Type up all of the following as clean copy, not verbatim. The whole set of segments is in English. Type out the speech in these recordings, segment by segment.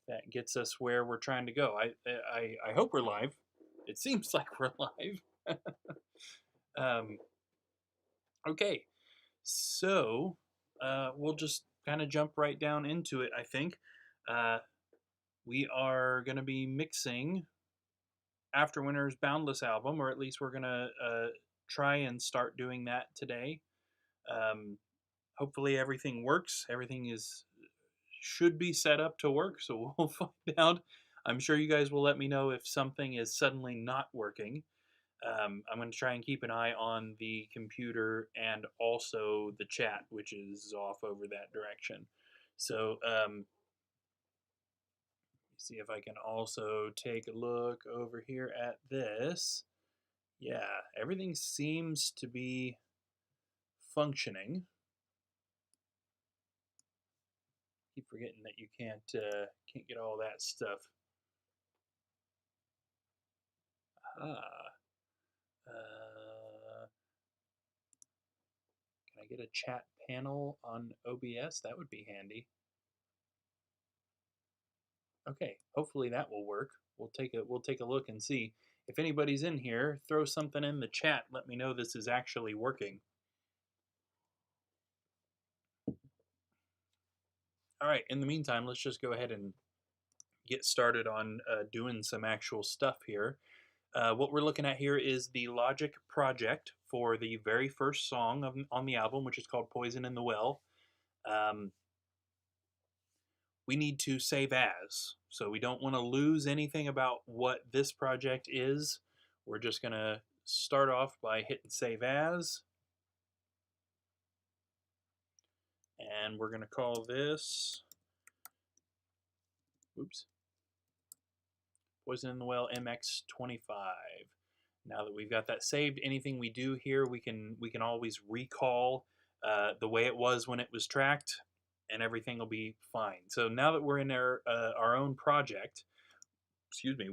that gets us where we're trying to go. I hope we're live. It seems like we're live. um, okay, so we'll just kind of jump right down into it. I think we are going to be mixing AfterWinter's Boundless album, or at least we're going to try and start doing that today. Um, Hopefully everything works. Everything should be set up to work, so we'll find out. I'm sure you guys will let me know if something is suddenly not working. I'm going to try and keep an eye on the computer and also the chat, which is off over that direction. So see if I can also take a look over here at this. Yeah, everything seems to be functioning. Keep forgetting that you can't get all that stuff. Can I get a chat panel on OBS? That would be handy. Okay, hopefully that will work. We'll take a look and see. If anybody's in here, throw something in the chat. Let me know this is actually working. All right, in the meantime, let's just go ahead and get started on doing some actual stuff here. What we're looking at here is the Logic project for the very first song on the album, which is called Poison in the Well. We need to save as. So we don't want to lose anything about what this project is. We're just going to start off by hitting save as. And we're going to call this, Poison in the Well MX25. Now that we've got that saved, anything we do here, we can always recall the way it was when it was tracked, and everything will be fine. So now that we're in our own project,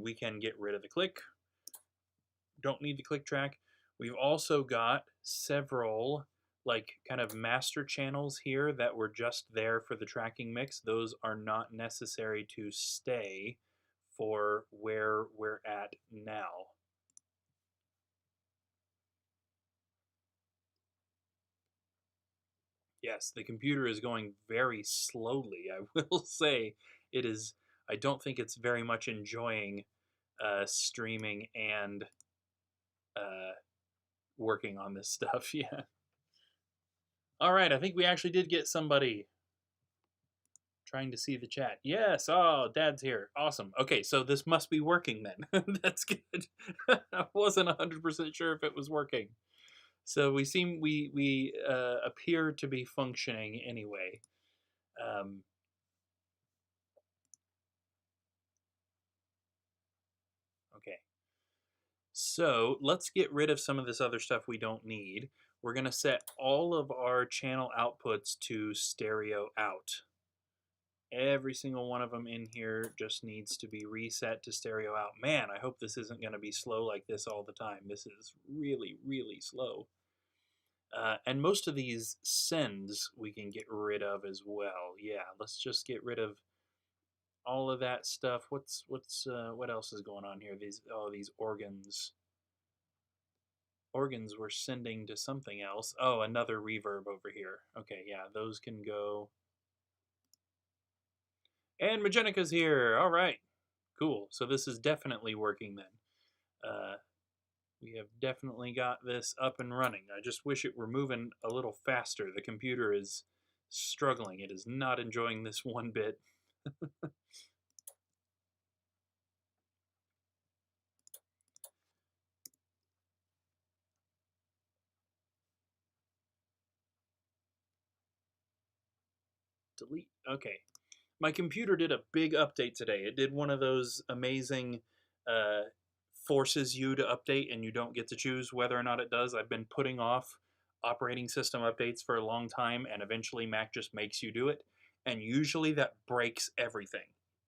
we can get rid of the click. Don't need the click track. We've also got several like kind of master channels here that were just there for the tracking mix. Those are not necessary to stay for where we're at now. Yes, the computer is going very slowly. I will say it is. I don't think it's very much enjoying streaming and working on this stuff. Yeah. All right, I think we actually did get somebody trying to see the chat. Yes, oh, Dad's here. Awesome. Okay, so this must be working then. That's good. I wasn't 100% sure if it was working. So we appear to be functioning anyway. Okay. So let's get rid of some of this other stuff we don't need. We're going to set all of our channel outputs to stereo out. Every single one of them in here just needs to be reset to stereo out. Man, I hope this isn't going to be slow like this all the time. This is really, really slow. And most of these sends we can get rid of as well. Yeah, let's just get rid of all of that stuff. What else is going on here? These organs. Organs we're sending to something else. Oh, another reverb over here. Okay, yeah, those can go. And Magenica's here. All right, cool. So this is definitely working then. We have definitely got this up and running. I just wish it were moving a little faster. The computer is struggling. It is not enjoying this one bit. Delete. Okay. My computer did a big update today. It did one of those amazing forces you to update and you don't get to choose whether or not it does. I've been putting off operating system updates for a long time, and eventually Mac just makes you do it. And usually that breaks everything.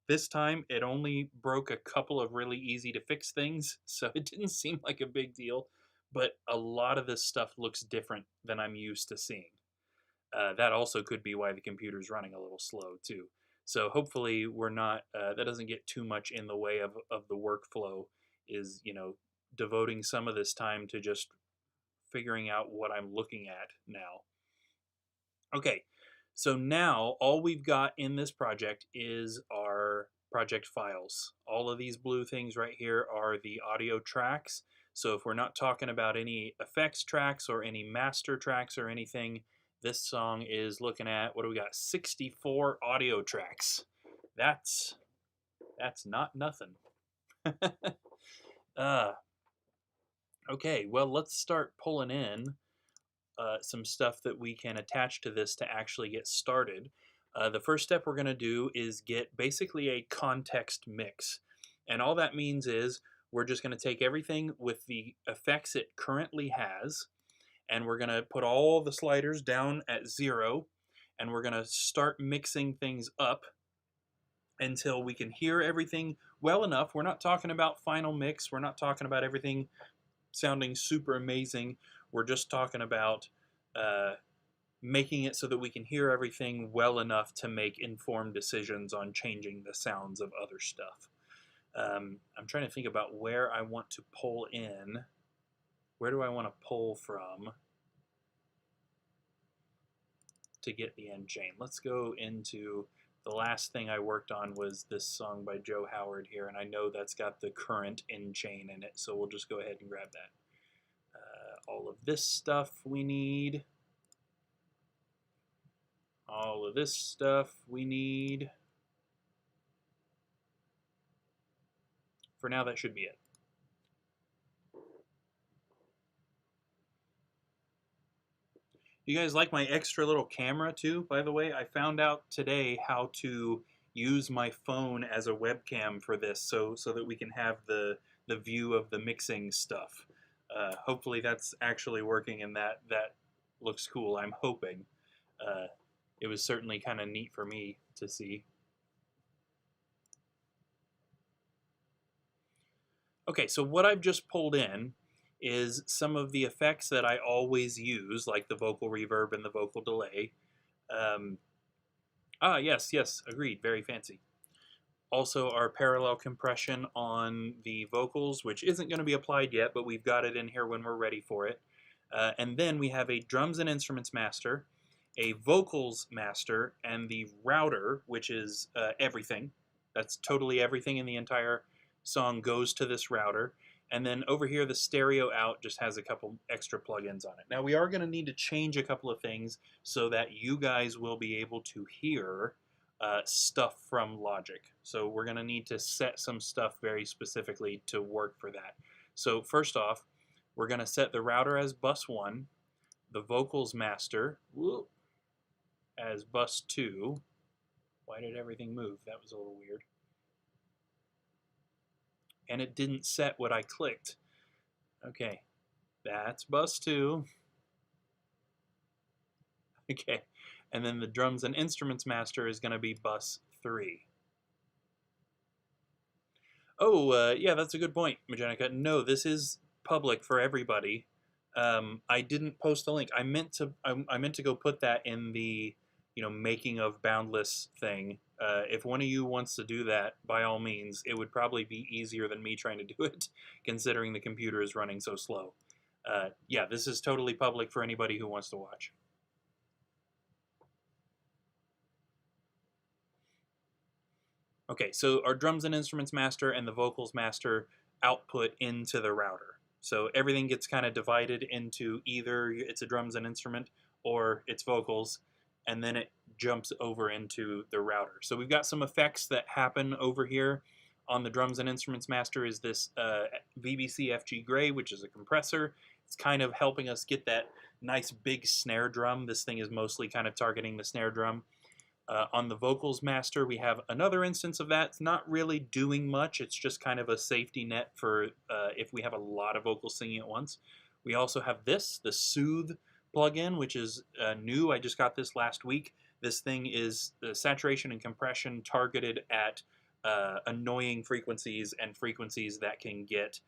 This time it only broke a couple of really easy to fix things, so it didn't seem like a big deal. But a lot of this stuff looks different than I'm used to seeing. That also could be why the computer's running a little slow too. So hopefully we're not that doesn't get too much in the way of the workflow. Is devoting some of this time to just figuring out what I'm looking at now. Okay, so now all we've got in this project is our project files. All of these blue things right here are the audio tracks. So if we're not talking about any effects tracks or any master tracks or anything, this song is looking at, what do we got? 64 audio tracks. That's not nothing. uh, okay, well, let's start pulling in some stuff that we can attach to this to actually get started. The first step we're going to do is get basically a context mix. And all that means is we're just going to take everything with the effects it currently has, and we're going to put all the sliders down at 0, and we're going to start mixing things up until we can hear everything well enough. We're not talking about final mix. We're not talking about everything sounding super amazing. We're just talking about making it so that we can hear everything well enough to make informed decisions on changing the sounds of other stuff. I'm trying to think about where I want to pull in. Where do I want to pull from to get the end chain? Let's go into the last thing I worked on was this song by Joe Howard here, and I know that's got the current end chain in it, so we'll just go ahead and grab that. All of this stuff we need. All of this stuff we need. For now, that should be it. You guys like my extra little camera too, by the way? I found out today how to use my phone as a webcam for this so that we can have the view of the mixing stuff. Hopefully that's actually working and that looks cool. I'm hoping. It was certainly kind of neat for me to see. Okay, so what I've just pulled in is some of the effects that I always use, like the vocal reverb and the vocal delay. Yes, agreed, very fancy. Also our parallel compression on the vocals, which isn't going to be applied yet, but we've got it in here when we're ready for it. And then we have a drums and instruments master, a vocals master, and the router, which is everything. That's totally everything in the entire song goes to this router. And then over here, the stereo out just has a couple extra plugins on it. Now we are going to need to change a couple of things so that you guys will be able to hear stuff from Logic. So we're going to need to set some stuff very specifically to work for that. So first off, we're going to set the router as bus 1, the vocals master as bus 2. Why did everything move? That was a little weird. And it didn't set what I clicked. Okay, that's bus 2. Okay, and then the drums and instruments master is going to be bus 3. Oh, yeah, that's a good point, Magenica. No, this is public for everybody. I didn't post a link. I meant to go put that in the making of Boundless thing. If one of you wants to do that, by all means, it would probably be easier than me trying to do it, considering the computer is running so slow. Yeah, this is totally public for anybody who wants to watch. Okay, so our drums and instruments master and the vocals master output into the router. So everything gets kind of divided into either it's a drums and instrument or it's vocals, and then it jumps over into the router. So we've got some effects that happen over here. On the drums and instruments master is this VBC FG Gray, which is a compressor. It's kind of helping us get that nice big snare drum. This thing is mostly kind of targeting the snare drum. On the vocals master, we have another instance of that. It's not really doing much. It's just kind of a safety net for if we have a lot of vocals singing at once. We also have this, the Soothe plugin, which is new. I just got this last week. This thing is the saturation and compression targeted at annoying frequencies and frequencies that can get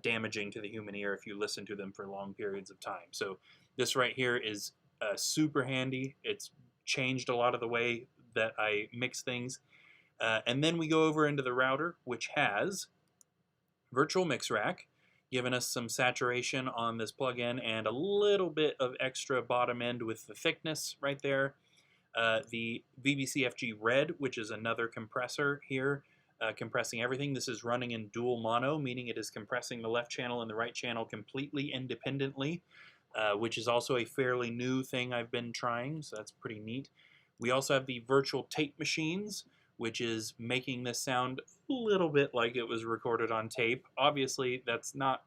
damaging to the human ear if you listen to them for long periods of time. So this right here is super handy. It's changed a lot of the way that I mix things. And then we go over into the router, which has virtual mix rack, giving us some saturation on this plug-in and a little bit of extra bottom end with the thickness right there. The VBCFG Red, which is another compressor here, compressing everything. This is running in dual mono, meaning it is compressing the left channel and the right channel completely independently, which is also a fairly new thing I've been trying, so that's pretty neat. We also have the virtual tape machines, which is making this sound a little bit like it was recorded on tape. Obviously, that's not,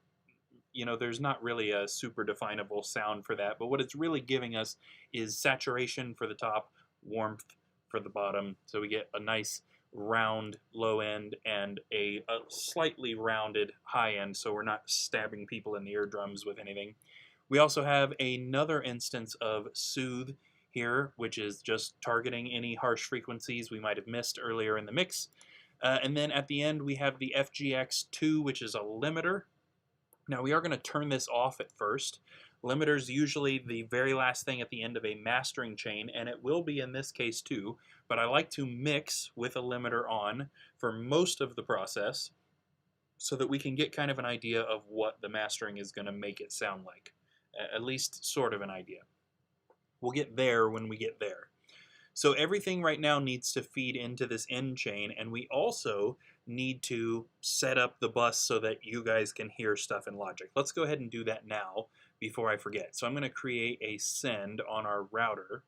there's not really a super definable sound for that, but what it's really giving us is saturation for the top, warmth for the bottom, so we get a nice round low end and a slightly rounded high end, so we're not stabbing people in the eardrums with anything. We also have another instance of Soothe here, which is just targeting any harsh frequencies we might have missed earlier in the mix. And then at the end we have the FGX2, which is a limiter. Now we are going to turn this off at first. Limiter's usually the very last thing at the end of a mastering chain, and it will be in this case too, but I like to mix with a limiter on for most of the process so that we can get kind of an idea of what the mastering is going to make it sound like. At least sort of an idea. We'll get there when we get there. So everything right now needs to feed into this end chain, and we also need to set up the bus so that you guys can hear stuff in Logic. Let's go ahead and do that now before I forget. So I'm going to create a send on our router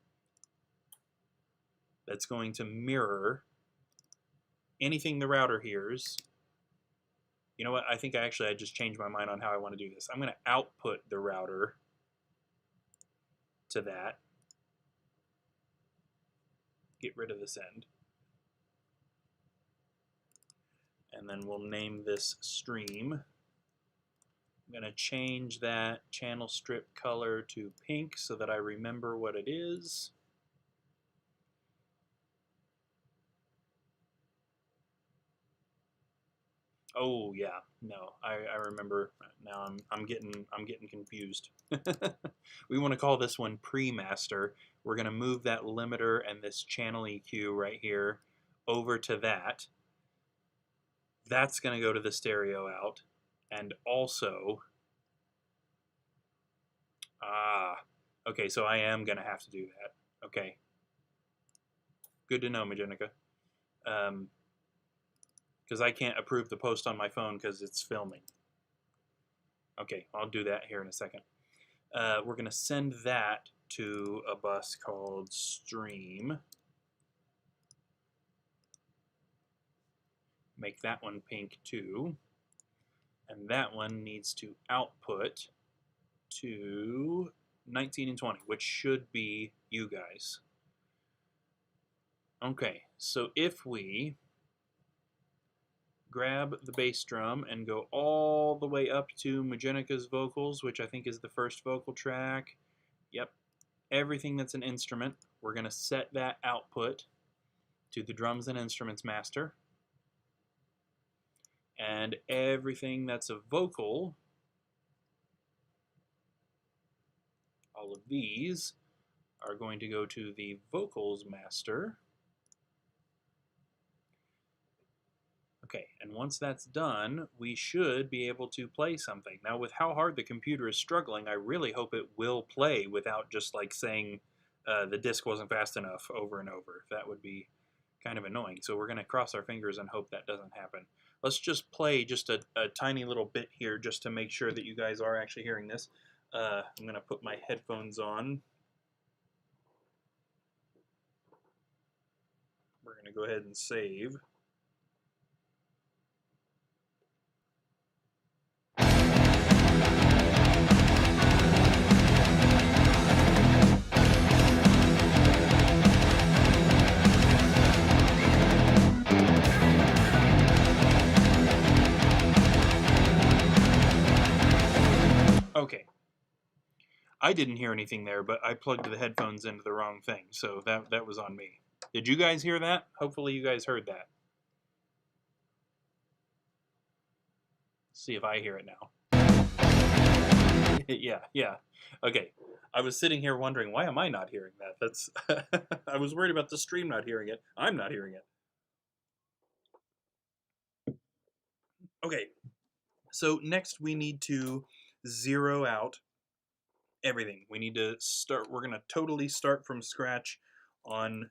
that's going to mirror anything the router hears. You know what? I think I just changed my mind on how I want to do this. I'm going to output the router to that. Get rid of the send. And then we'll name this stream. I'm going to change that channel strip color to pink so that I remember what it is. Oh yeah, no, I remember now. I'm getting confused. We want to call this one pre-master. We're going to move that limiter and this channel EQ right here over to that. That's going to go to the stereo out, and also okay, so I am going to have to do that. Okay, good to know, Magenica. Because I can't approve the post on my phone because it's filming. Okay, I'll do that here in a second. We're going to send that to a bus called stream. Make that one pink too. And that one needs to output to 19 and 20, which should be you guys. Okay, so if we grab the bass drum and go all the way up to Magenica's vocals, which I think is the first vocal track. Yep, everything that's an instrument, we're going to set that output to the drums and instruments master. And everything that's a vocal, all of these are going to go to the vocals master. Okay, and once that's done, we should be able to play something. Now, with how hard the computer is struggling, I really hope it will play without just like saying the disc wasn't fast enough over and over. That would be kind of annoying. So we're going to cross our fingers and hope that doesn't happen. Let's just play just a tiny little bit here just to make sure that you guys are actually hearing this. I'm going to put my headphones on. We're going to go ahead and save. Okay. I didn't hear anything there, but I plugged the headphones into the wrong thing, so that was on me. Did you guys hear that? Hopefully you guys heard that. Let's see if I hear it now. Yeah, yeah. Okay. I was sitting here wondering, why am I not hearing that? That's I was worried about the stream not hearing it. I'm not hearing it. Okay. So next we need to zero out everything. We need to start. We're gonna totally start from scratch on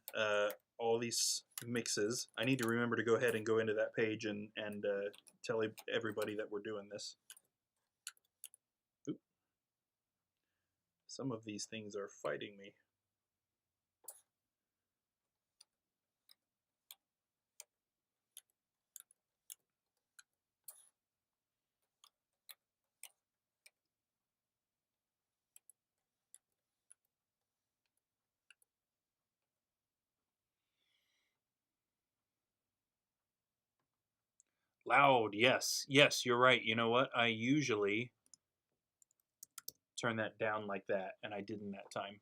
all these mixes. I need to remember to go ahead and go into that page and tell everybody that we're doing this. Oop. Some of these things are fighting me. Loud, yes. Yes, you're right. You know what? I usually turn that down like that, and I didn't that time.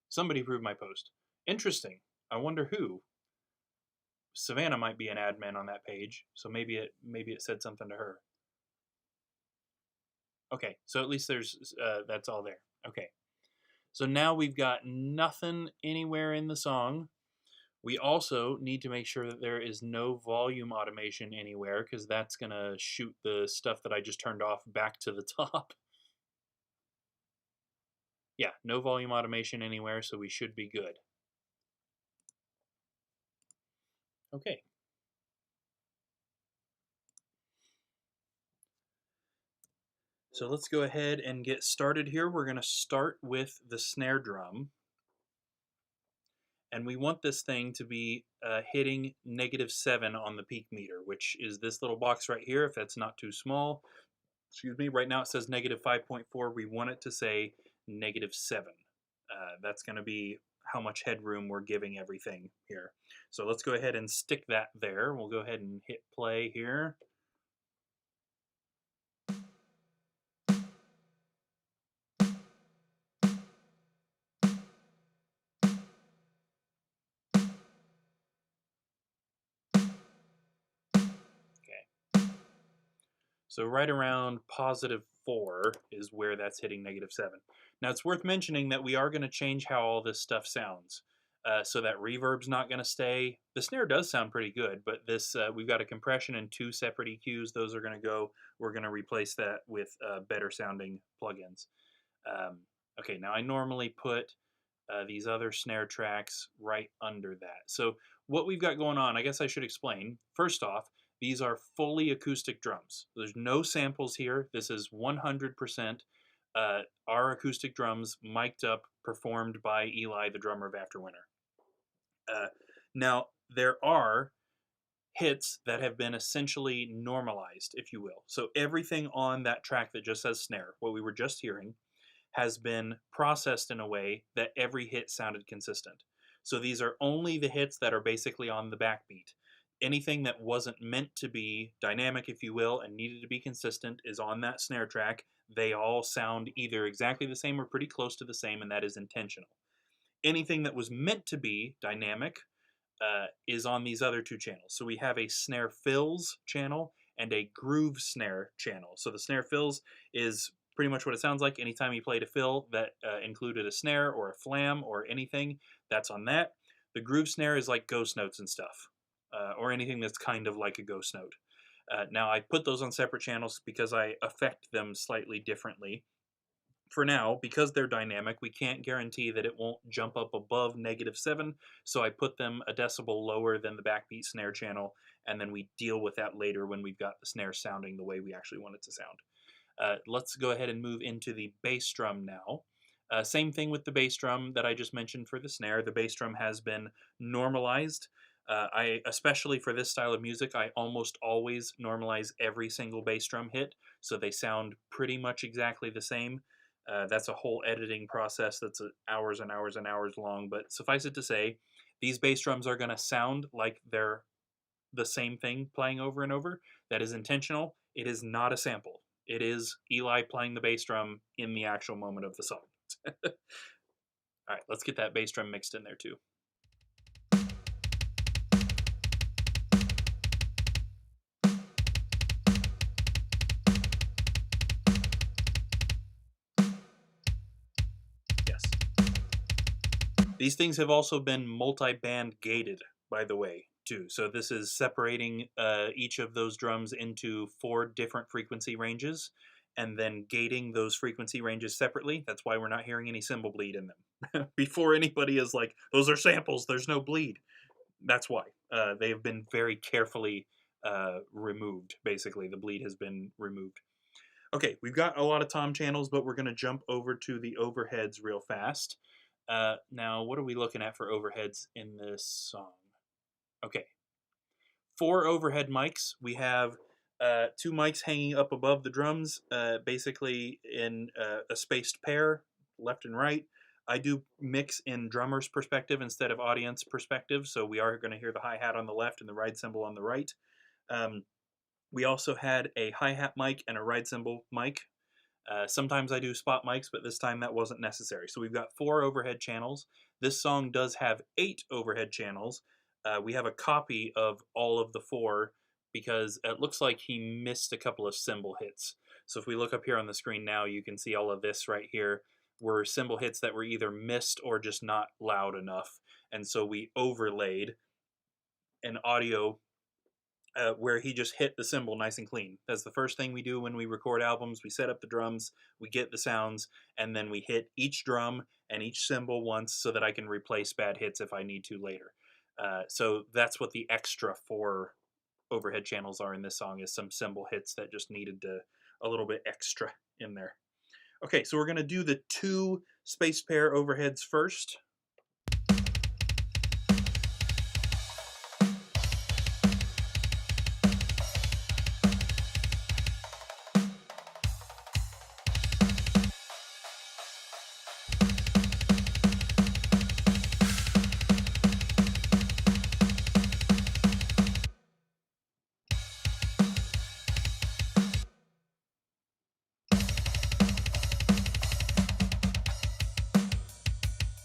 Somebody approved my post. Interesting. I wonder who. Savannah might be an admin on that page, so maybe it said something to her. Okay, so at least there's that's all there. Okay, so now we've got nothing anywhere in the song. We also need to make sure that there is no volume automation anywhere, because that's gonna shoot the stuff that I just turned off back to the top. Yeah, no volume automation anywhere, so we should be good. Okay. So let's go ahead and get started here. We're going to start with the snare drum. And we want this thing to be hitting -7 on the peak meter, which is this little box right here, if that's not too small. Excuse me, right now it says -5.4. We want it to say -7. That's going to be how much headroom we're giving everything here. So let's go ahead and stick that there. We'll go ahead and hit play here. So right around +4 is where that's hitting -7. Now it's worth mentioning that we are going to change how all this stuff sounds. So that reverb's not going to stay. The snare does sound pretty good, but this we've got a compression and 2 separate EQs. Those are going to go. We're going to replace that with better sounding plugins. Okay, now I normally put these other snare tracks right under that. So what we've got going on, I guess I should explain. First off, these are fully acoustic drums. There's no samples here. This is 100% our acoustic drums, mic'd up, performed by Eli, the drummer of AfterWinter. Now, there are hits that have been essentially normalized, if you will. So everything on that track that just says snare, what we were just hearing, has been processed in a way that every hit sounded consistent. So these are only the hits that are basically on the backbeat. Anything that wasn't meant to be dynamic, if you will, and needed to be consistent is on that snare track. They all sound either exactly the same or pretty close to the same, and that is intentional. Anything that was meant to be dynamic is on these other 2 channels. So we have a snare fills channel and a groove snare channel. So the snare fills is pretty much what it sounds like. Anytime you played a fill that included a snare or a flam or anything, that's on that. The groove snare is like ghost notes and stuff, or anything that's kind of like a ghost note. Now I put those on separate channels because I affect them slightly differently. For now, because they're dynamic, we can't guarantee that it won't jump up above -7, so I put them a decibel lower than the backbeat snare channel, and then we deal with that later when we've got the snare sounding the way we actually want it to sound. Let's go ahead and move into the bass drum now. Same thing with the bass drum that I just mentioned for the snare. The bass drum has been normalized. Especially for this style of music, I almost always normalize every single bass drum hit, so they sound pretty much exactly the same. That's a whole editing process that's hours and hours and hours long, but suffice it to say, these bass drums are going to sound like they're the same thing playing over and over. That is intentional. It is not a sample. It is Eli playing the bass drum in the actual moment of the song. All right, let's get that bass drum mixed in there too. These things have also been multi-band gated, by the way, too. So this is separating each of those drums into 4 different frequency ranges and then gating those frequency ranges separately. That's why we're not hearing any cymbal bleed in them. Before anybody is like, those are samples, there's no bleed. That's why. They have been very carefully removed, basically. The bleed has been removed. Okay, we've got a lot of tom channels, but we're going to jump over to the overheads real fast. Now, what are we looking at for overheads in this song? Okay, 4 overhead mics. We have 2 mics hanging up above the drums, basically in a spaced pair, left and right. I do mix in drummer's perspective instead of audience perspective, so we are going to hear the hi-hat on the left and the ride cymbal on the right. We also had a hi-hat mic and a ride cymbal mic. Sometimes I do spot mics, but this time that wasn't necessary. So we've got 4 overhead channels. This song does have 8 overhead channels. We have a copy of all of the 4 because it looks like he missed a couple of cymbal hits. So if we look up here on the screen now, you can see all of this right here were cymbal hits that were either missed or just not loud enough. And so we overlaid an audio where he just hit the cymbal nice and clean. That's the first thing we do when we record albums. We set up the drums, we get the sounds, and then we hit each drum and each cymbal once so that I can replace bad hits if I need to later. So that's what the extra 4 overhead channels are in this song, is some cymbal hits that just needed a little bit extra in there. Okay, so we're going to do the 2 spaced pair overheads first.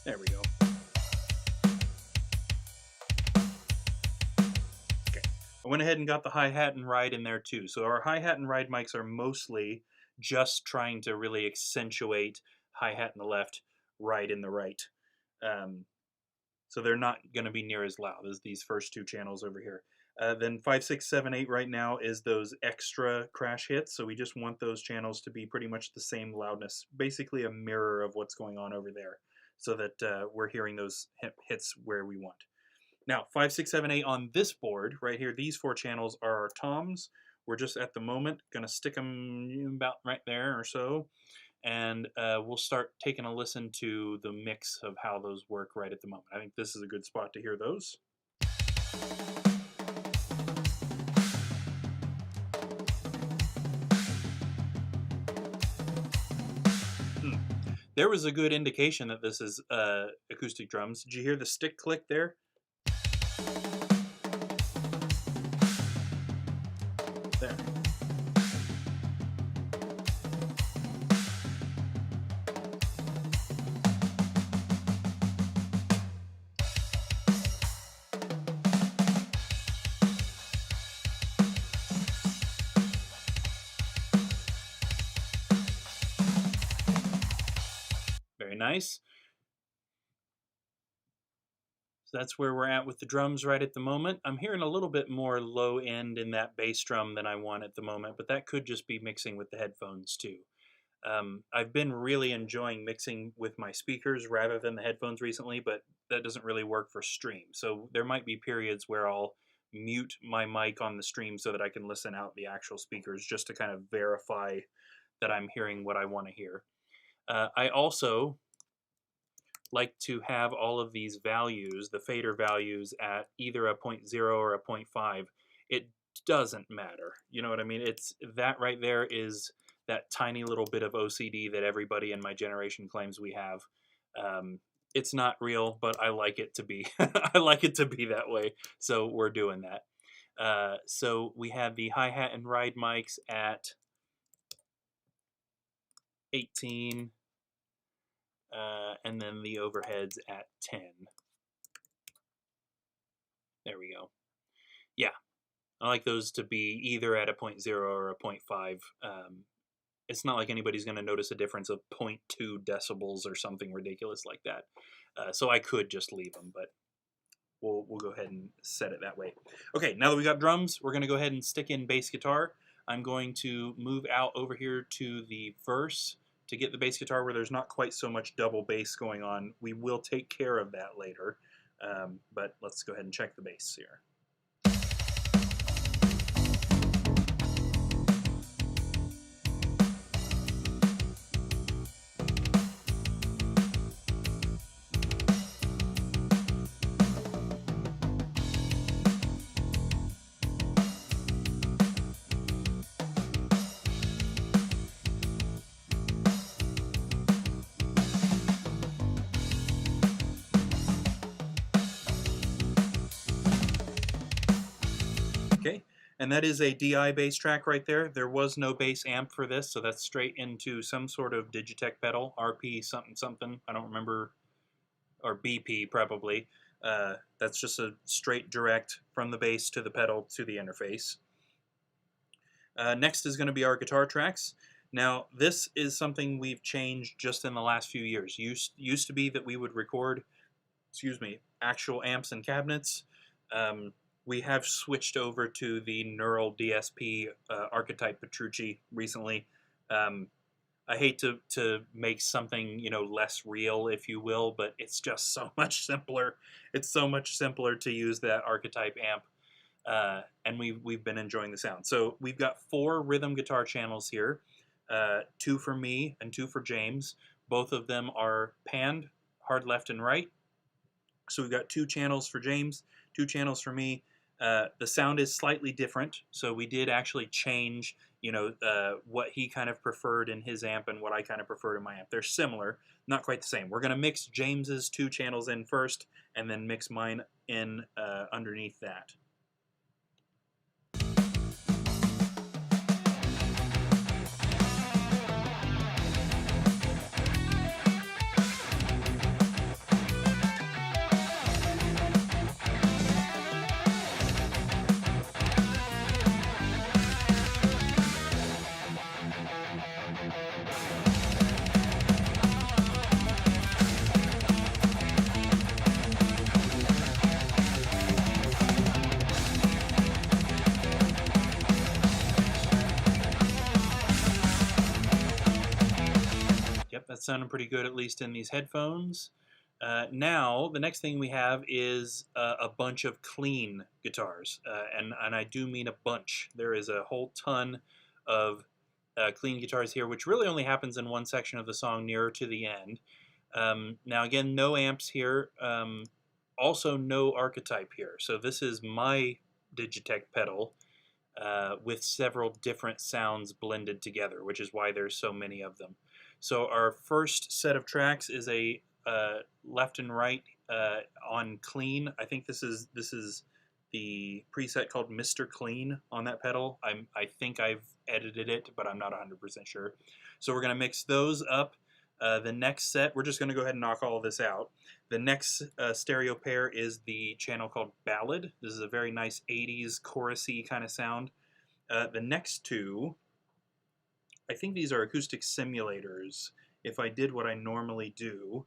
There we go. Okay, I went ahead and got the hi-hat and ride in there too. So our hi-hat and ride mics are mostly just trying to really accentuate hi-hat in the left, ride in the right. So they're not going to be near as loud as these first 2 channels over here. Then 5, 6, 7, 8 right now is those extra crash hits. So we just want those channels to be pretty much the same loudness, basically a mirror of what's going on over there, so that we're hearing those hits where we want. Now, 5, 6, 7, 8 on this board right here, these 4 channels are our toms. We're just at the moment going to stick them about right there or so. And we'll start taking a listen to the mix of how those work right at the moment. I think this is a good spot to hear those. There was a good indication that this is acoustic drums. Did you hear the stick click there? There. Very nice. So that's where we're at with the drums right at the moment. I'm hearing a little bit more low end in that bass drum than I want at the moment, but that could just be mixing with the headphones too. I've been really enjoying mixing with my speakers rather than the headphones recently, but that doesn't really work for stream. So there might be periods where I'll mute my mic on the stream so that I can listen out the actual speakers just to kind of verify that I'm hearing what I want to hear. I also like to have all of these values, the fader values, at either a 0.0 or a 0.5. It doesn't matter. You know what I mean? It's that right there is that tiny little bit of OCD that everybody in my generation claims we have. It's not real, but I like it to be. I like it to be that way. So we're doing that. So we have the hi-hat and ride mics at 18. And then the overheads at 10. There we go. Yeah, I like those to be either at a 0.0 or a 0.5 it's not like anybody's going to notice a difference of 0.2 decibels or something ridiculous like that. So I could just leave them, but we'll go ahead and set it that way. Okay, now that we got drums, we're going to go ahead and stick in bass guitar. I'm going to move out over here to the verse to get the bass guitar where there's not quite so much double bass going on. We will take care of that later, but let's go ahead and check the bass here. Okay, and that is a DI bass track right there. There was no bass amp for this, so that's straight into some sort of Digitech pedal, RP something something, I don't remember, or BP probably. That's just a straight direct from the bass to the pedal to the interface. Next is going to be our guitar tracks. Now, this is something we've changed just in the last few years. Used to be that we would record, actual amps and cabinets. We have switched over to the Neural DSP archetype Petrucci recently. I hate to make something, you know, less real, if you will, but it's just so much simpler. It's so much simpler to use that archetype amp, and we've been enjoying the sound. So we've got 4 rhythm guitar channels here, 2 for me and 2 for James. Both of them are panned, hard left and right. So we've got 2 channels for James, 2 channels for me. The sound is slightly different, so we did actually change, you know, what he kind of preferred in his amp and what I kind of preferred in my amp. They're similar, not quite the same. We're going to mix James's 2 channels in first, and then mix mine in underneath that. Yep, that's sounding pretty good, at least in these headphones. Now, the next thing we have is a bunch of clean guitars, and I do mean a bunch. There is a whole ton of clean guitars here, which really only happens in one section of the song nearer to the end. Now, again, no amps here. Also, no archetype here. So this is my Digitech pedal with several different sounds blended together, which is why there's so many of them. So our first set of tracks is a left and right on clean. I think this is the preset called Mr. Clean on that pedal. I think I've edited it, but I'm not 100% sure. So we're going to mix those up. The next set, we're just going to go ahead and knock all of this out. The next stereo pair is the channel called Ballad. This is a very nice 80s chorusy kind of sound. The next 2, I think these are acoustic simulators. If I did what I normally do,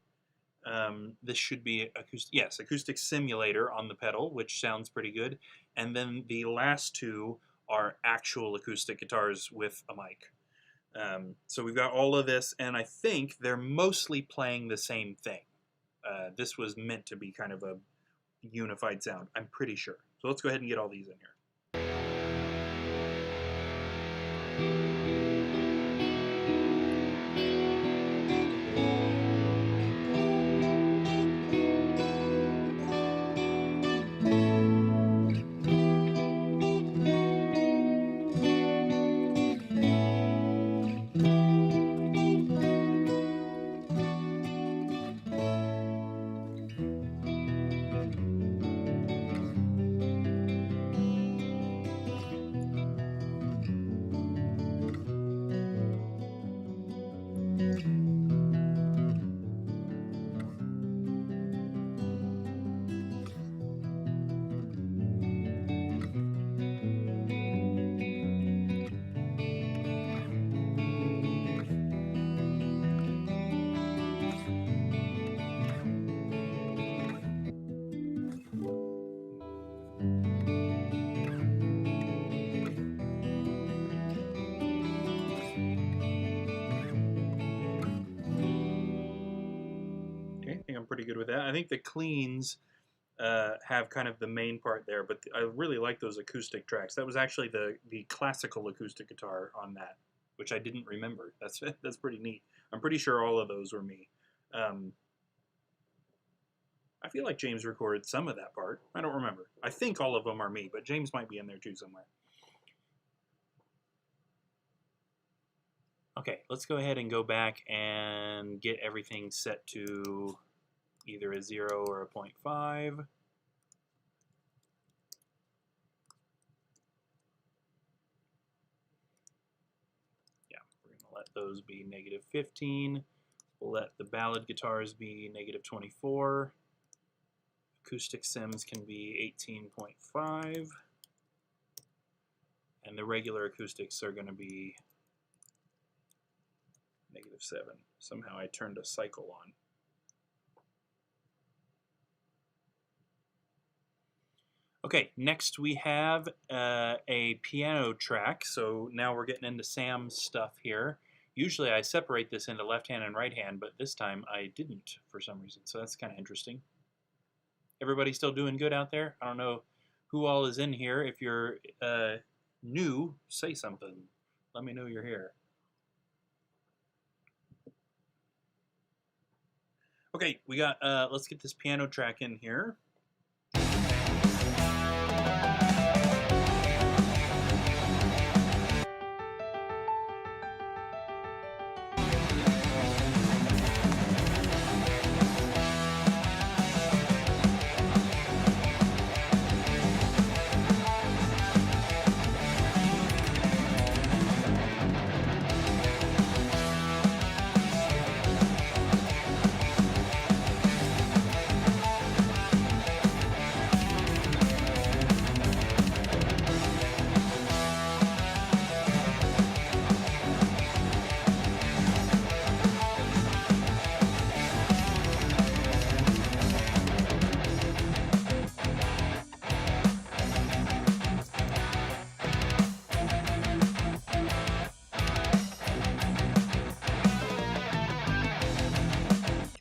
this should be acoustic simulator on the pedal, which sounds pretty good. And then the last 2 are actual acoustic guitars with a mic. So we've got all of this, and I think they're mostly playing the same thing. This was meant to be kind of a unified sound, I'm pretty sure. So let's go ahead and get all these in here. think the cleans have kind of the main part there, but I really like those acoustic tracks. That was actually the classical acoustic guitar on that, which I didn't remember. That's pretty neat. I'm pretty sure all of those were me. I feel like James recorded some of that part. I don't remember. I think all of them are me, but James might be in there too somewhere. Okay, let's go ahead and go back and get everything set to either a 0 or a 0.5. Yeah, we're going to let those be -15. We'll let the ballad guitars be -24. Acoustic sims can be 18.5. And the regular acoustics are going to be -7. Somehow I turned a cycle on. Okay, next we have a piano track. So now we're getting into Sam's stuff here. Usually I separate this into left hand and right hand, but this time I didn't for some reason. So that's kind of interesting. Everybody still doing good out there? I don't know who all is in here. If you're new, say something. Let me know you're here. Okay, we got, let's get this piano track in here.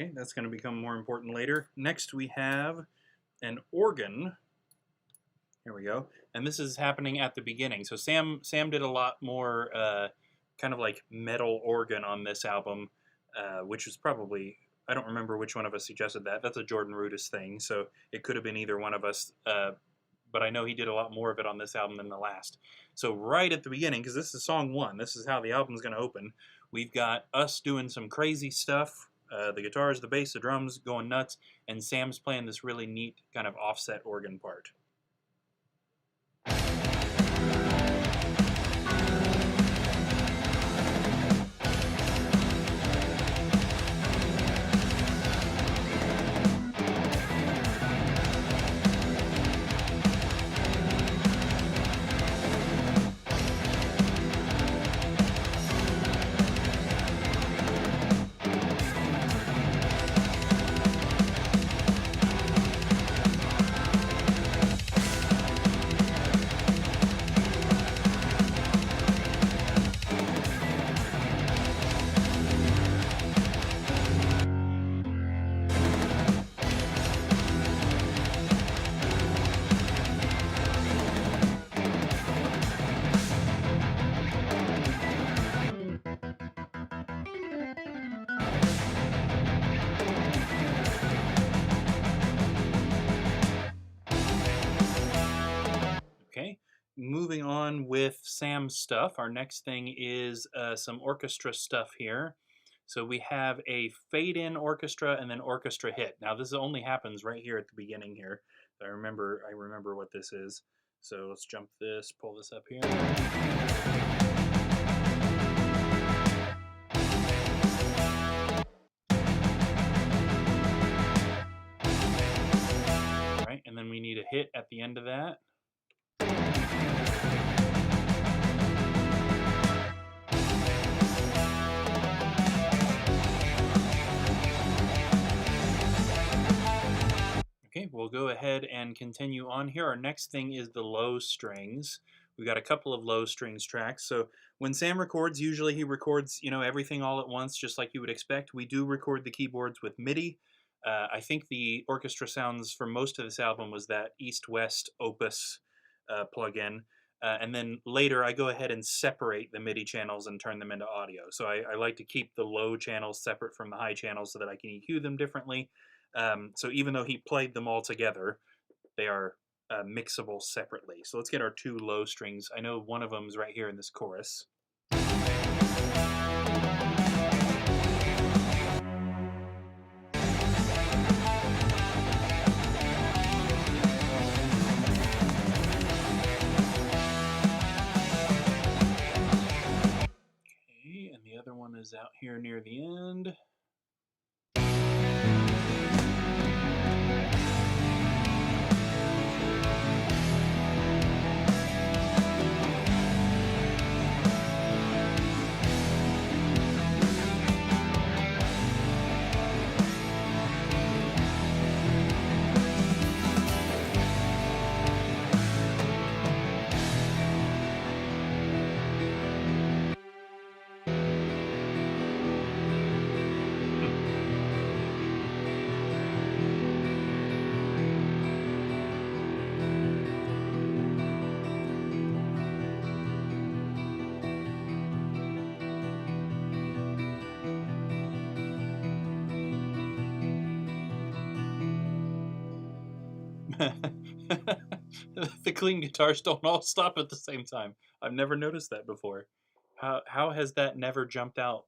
Okay, that's going to become more important later. Next we have an organ. Here we go. And this is happening at the beginning. So Sam did a lot more kind of like metal organ on this album, which was probably, I don't remember which one of us suggested that. That's a Jordan Rudess thing, so it could have been either one of us. But I know he did a lot more of it on this album than the last. So right at the beginning, because this is song 1, this is how the album's going to open, we've got us doing some crazy stuff. The guitars, the bass, the drums going nuts, and Sam's playing this really neat kind of offset organ part. Okay, moving on with Sam's stuff. Our next thing is some orchestra stuff here. So we have a fade-in orchestra and then orchestra hit. Now this only happens right here at the beginning here. I remember what this is. So let's jump this, pull this up here. All right, and then we need a hit at the end of that. Okay, we'll go ahead and continue on here. Our next thing is the low strings. We got a couple of low strings tracks. So when Sam records, usually he records, everything all at once, just like you would expect. We do record the keyboards with MIDI. I think the orchestra sounds for most of this album was that East-West Opus plugin. And then later I go ahead and separate the MIDI channels and turn them into audio. So I like to keep the low channels separate from the high channels so that I can EQ them differently. So even though he played them all together, they are mixable separately. So let's get our 2 low strings. I know one of them is right here in this chorus. And the other one is out here near the end. The clean guitars don't all stop at the same time. I've never noticed that before. How has that never jumped out?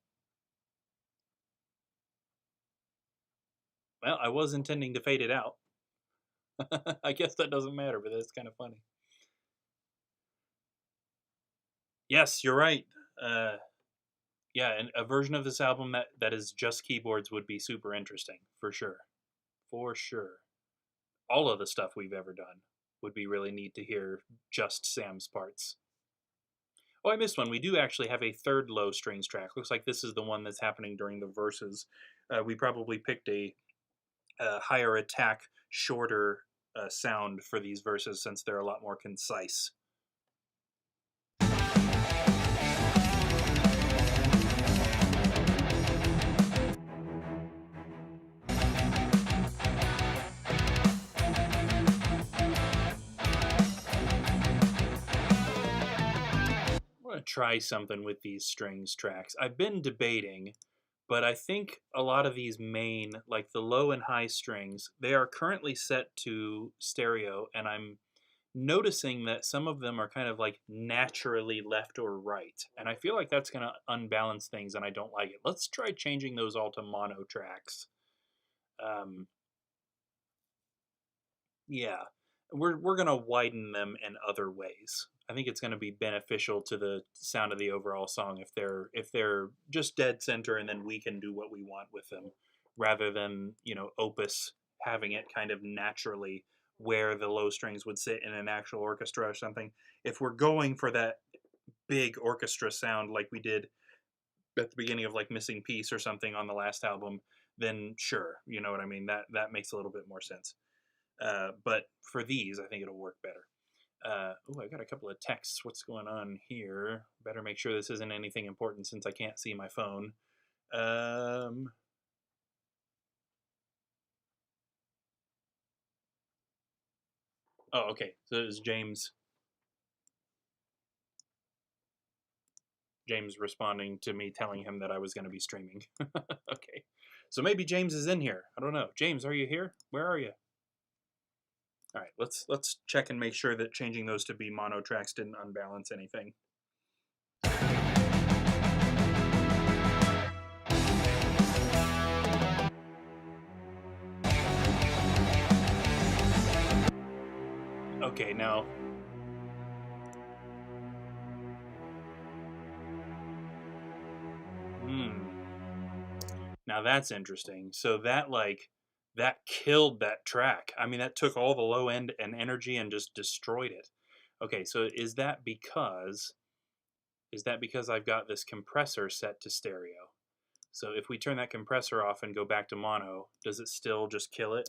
Well, I was intending to fade it out. I guess that doesn't matter, but that's kind of funny. Yes, you're right. Yeah, and a version of this album that is just keyboards would be super interesting, for sure. For sure. All of the stuff we've ever done would be really neat to hear just Sam's parts. Oh, I missed one. We do actually have a third low strings track. Looks like this is the one that's happening during the verses. We probably picked a higher attack, shorter sound for these verses since they're a lot more concise. I'm going to try something with these strings tracks. I've been debating, but I think a lot of these main, like the low and high strings, they are currently set to stereo, and I'm noticing that some of them are kind of like naturally left or right. And I feel like that's going to unbalance things, and I don't like it. Let's try changing those all to mono tracks. Yeah, we're gonna widen them in other ways. I think it's gonna be beneficial to the sound of the overall song if they're just dead center, and then we can do what we want with them, rather than Opus having it kind of naturally where the low strings would sit in an actual orchestra or something. If we're going for that big orchestra sound like we did at the beginning of like Missing Piece or something on the last album, then sure, you know what I mean. That makes a little bit more sense. But for these, I think it'll work better. Oh, I got a couple of texts. What's going on here? Better make sure this isn't anything important since I can't see my phone. Oh, okay. So it was James. James responding to me telling him that I was going to be streaming. Okay. So maybe James is in here. I don't know. James, are you here? Where are you? All right, let's check and make sure that changing those to be mono tracks didn't unbalance anything. Okay, now now that's interesting. So that killed that track. I mean, that took all the low end and energy and just destroyed it. Okay, so is that because I've got this compressor set to stereo? So if we turn that compressor off and go back to mono, does it still just kill it?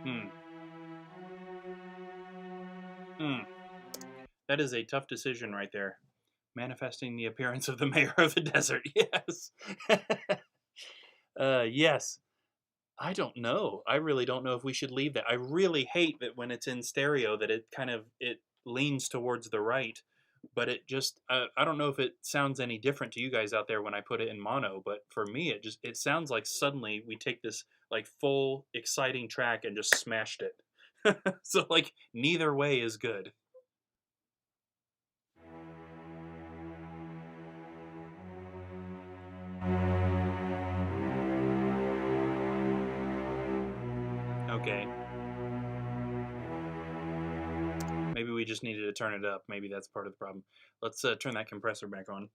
Hmm. Hmm. That is a tough decision right there. Manifesting the appearance of the mayor of the desert. Yes. Yes. I don't know. I really don't know if we should leave that. I really hate that when it's in stereo that it leans towards the right, but it just I don't know if it sounds any different to you guys out there when I put it in mono, but for me it sounds like suddenly we take this like full exciting track and just smashed it. So like neither way is good. Okay. Maybe we just needed to turn it up. Maybe that's part of the problem. Let's turn that compressor back on.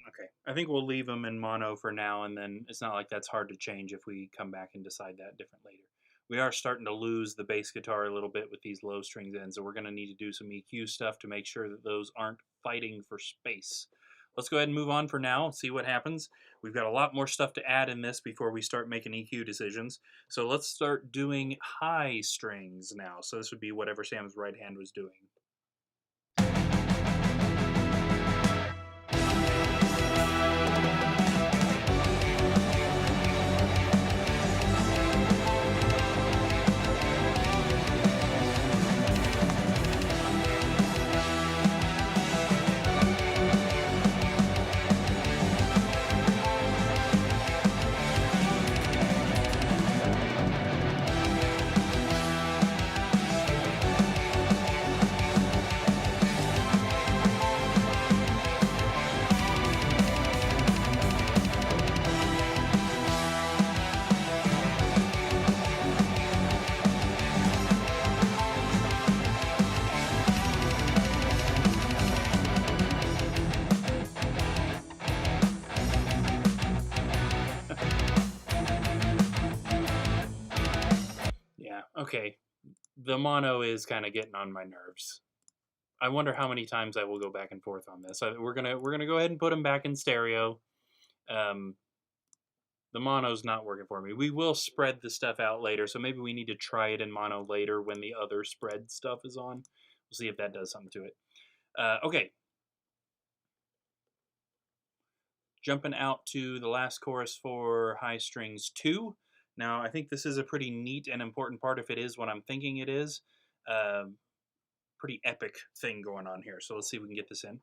Okay, I think we'll leave them in mono for now, and then it's not like that's hard to change if we come back and decide that different later. We are starting to lose the bass guitar a little bit with these low strings in, so we're going to need to do some EQ stuff to make sure that those aren't fighting for space. Let's go ahead and move on for now, see what happens. We've got a lot more stuff to add in this before we start making EQ decisions. So let's start doing high strings now. So this would be whatever Sam's right hand was doing. Yeah, okay. The mono is kind of getting on my nerves. I wonder how many times I will go back and forth on this. We're gonna go ahead and put them back in stereo. Um, the mono's not working for me. We will spread the stuff out later, so maybe we need to try it in mono later when the other spread stuff is on. We'll see if that does something to it. Okay. Jumping out to the last chorus for High Strings 2. Now, I think this is a pretty neat and important part if it is what I'm thinking it is. Pretty epic thing going on here. So let's see if we can get this in.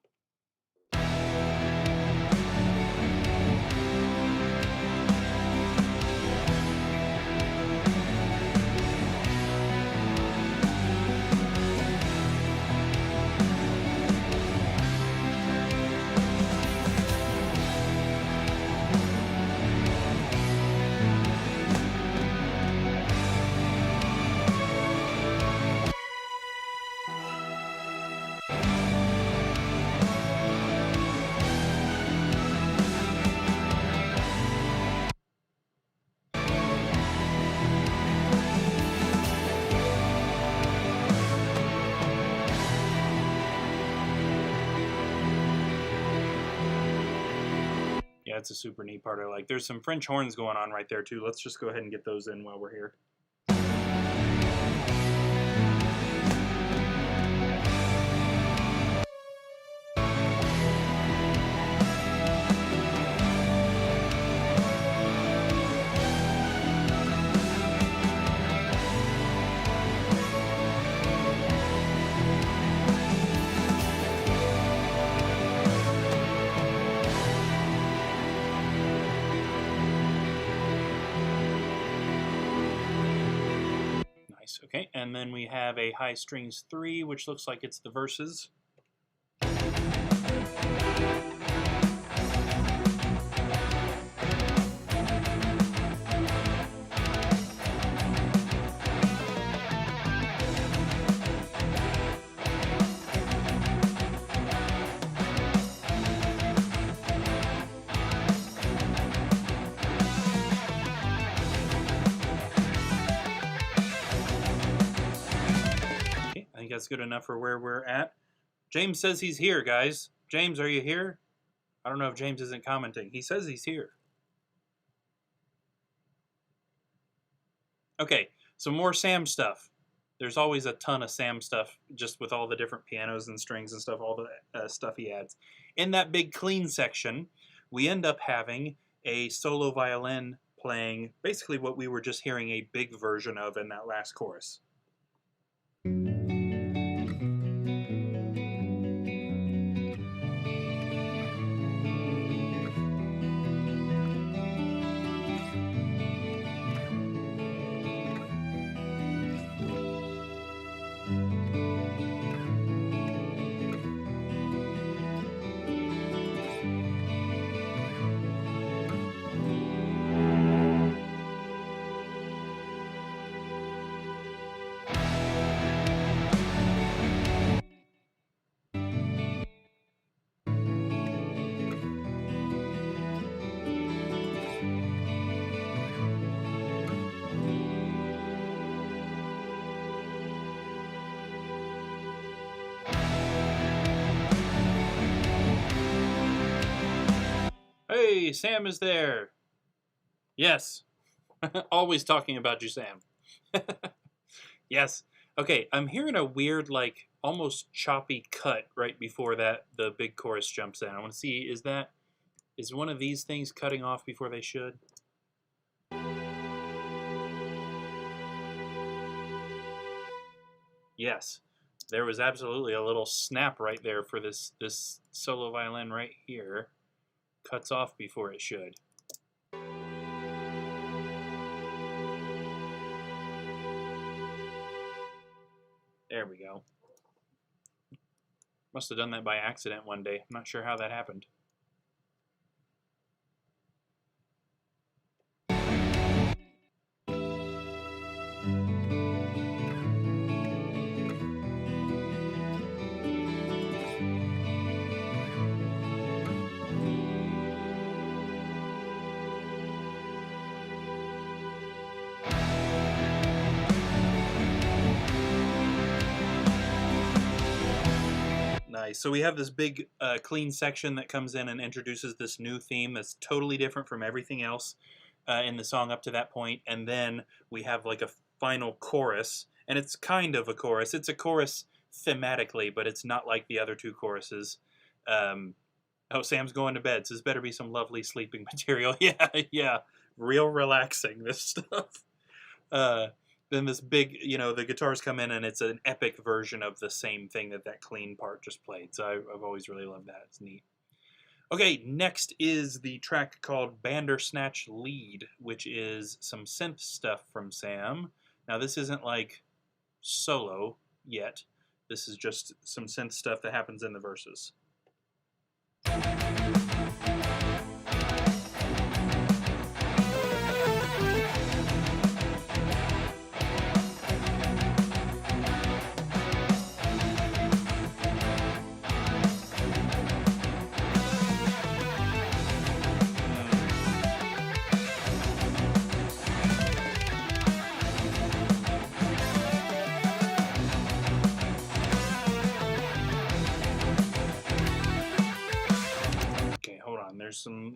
Yeah, it's a super neat part I like. There's some French horns going on right there too. Let's just go ahead and get those in while we're here. Okay, and then we have a high strings 3, which looks like it's the verses. I think that's good enough for where we're at. James says he's here, guys. James, are you here? I don't know if James isn't commenting. He says he's here. Okay, some more Sam stuff. There's always a ton of Sam stuff, just with all the different pianos and strings and stuff, all the stuff he adds. In that big clean section, we end up having a solo violin playing basically what we were just hearing a big version of in that last chorus. Hey, Sam is there. Yes. Always talking about you, Sam. Yes. Okay, I'm hearing a weird, like, almost choppy cut right before that the big chorus jumps in. I want to see, is one of these things cutting off before they should? Yes. There was absolutely a little snap right there for this solo violin right here. Cuts off before it should. There we go. Must have done that by accident one day. I'm not sure how that happened. Nice. So we have this big clean section that comes in and introduces this new theme that's totally different from everything else in the song up to that point. And then we have like a final chorus, and it's kind of a chorus. It's a chorus thematically, but it's not like the other two choruses. Oh, Sam's going to bed, so this better be some lovely sleeping material. Yeah, yeah. Real relaxing, this stuff. Then this big, the guitars come in and it's an epic version of the same thing that clean part just played. So I've always really loved that. It's neat. Okay, next is the track called Bandersnatch Lead, which is some synth stuff from Sam. Now this isn't like solo yet. This is just some synth stuff that happens in the verses.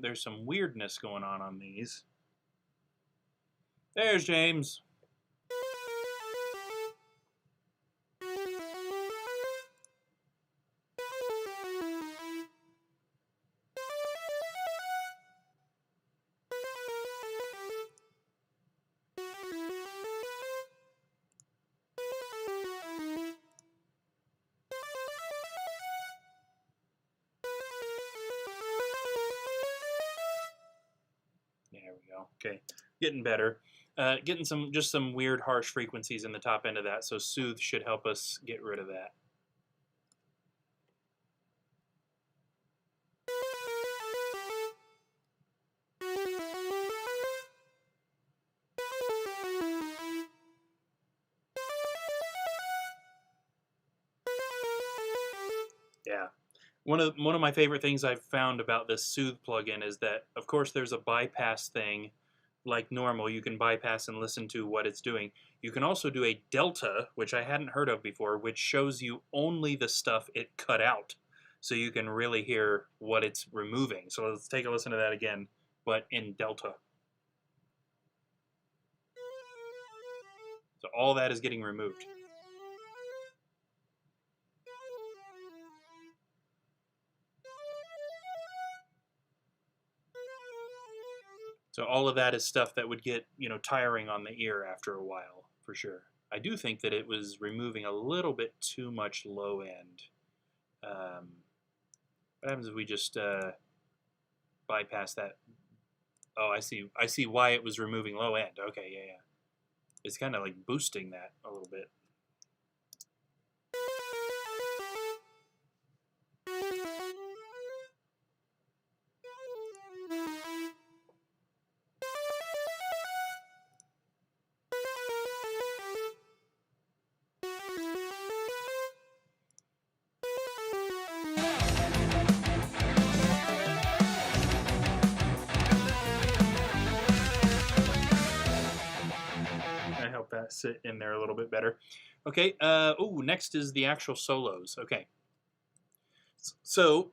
There's some weirdness going on these. There's James. There we go. Okay, getting better. Getting just some weird harsh frequencies in the top end of that, so Soothe should help us get rid of that. Yeah. One of my favorite things I've found about this Soothe plugin is that, of course, there's a bypass thing. Like normal, you can bypass and listen to what it's doing. You can also do a delta, which I hadn't heard of before, which shows you only the stuff it cut out, so you can really hear what it's removing. So let's take a listen to that again, but in delta. So all that is getting removed. So all of that is stuff that would get, tiring on the ear after a while, for sure. I do think that it was removing a little bit too much low end. What happens if we just bypass that? Oh, I see. I see why it was removing low end. Okay, yeah. It's kind of like boosting that a little bit. That sit in there a little bit better. Okay, next is the actual solos. Okay. So,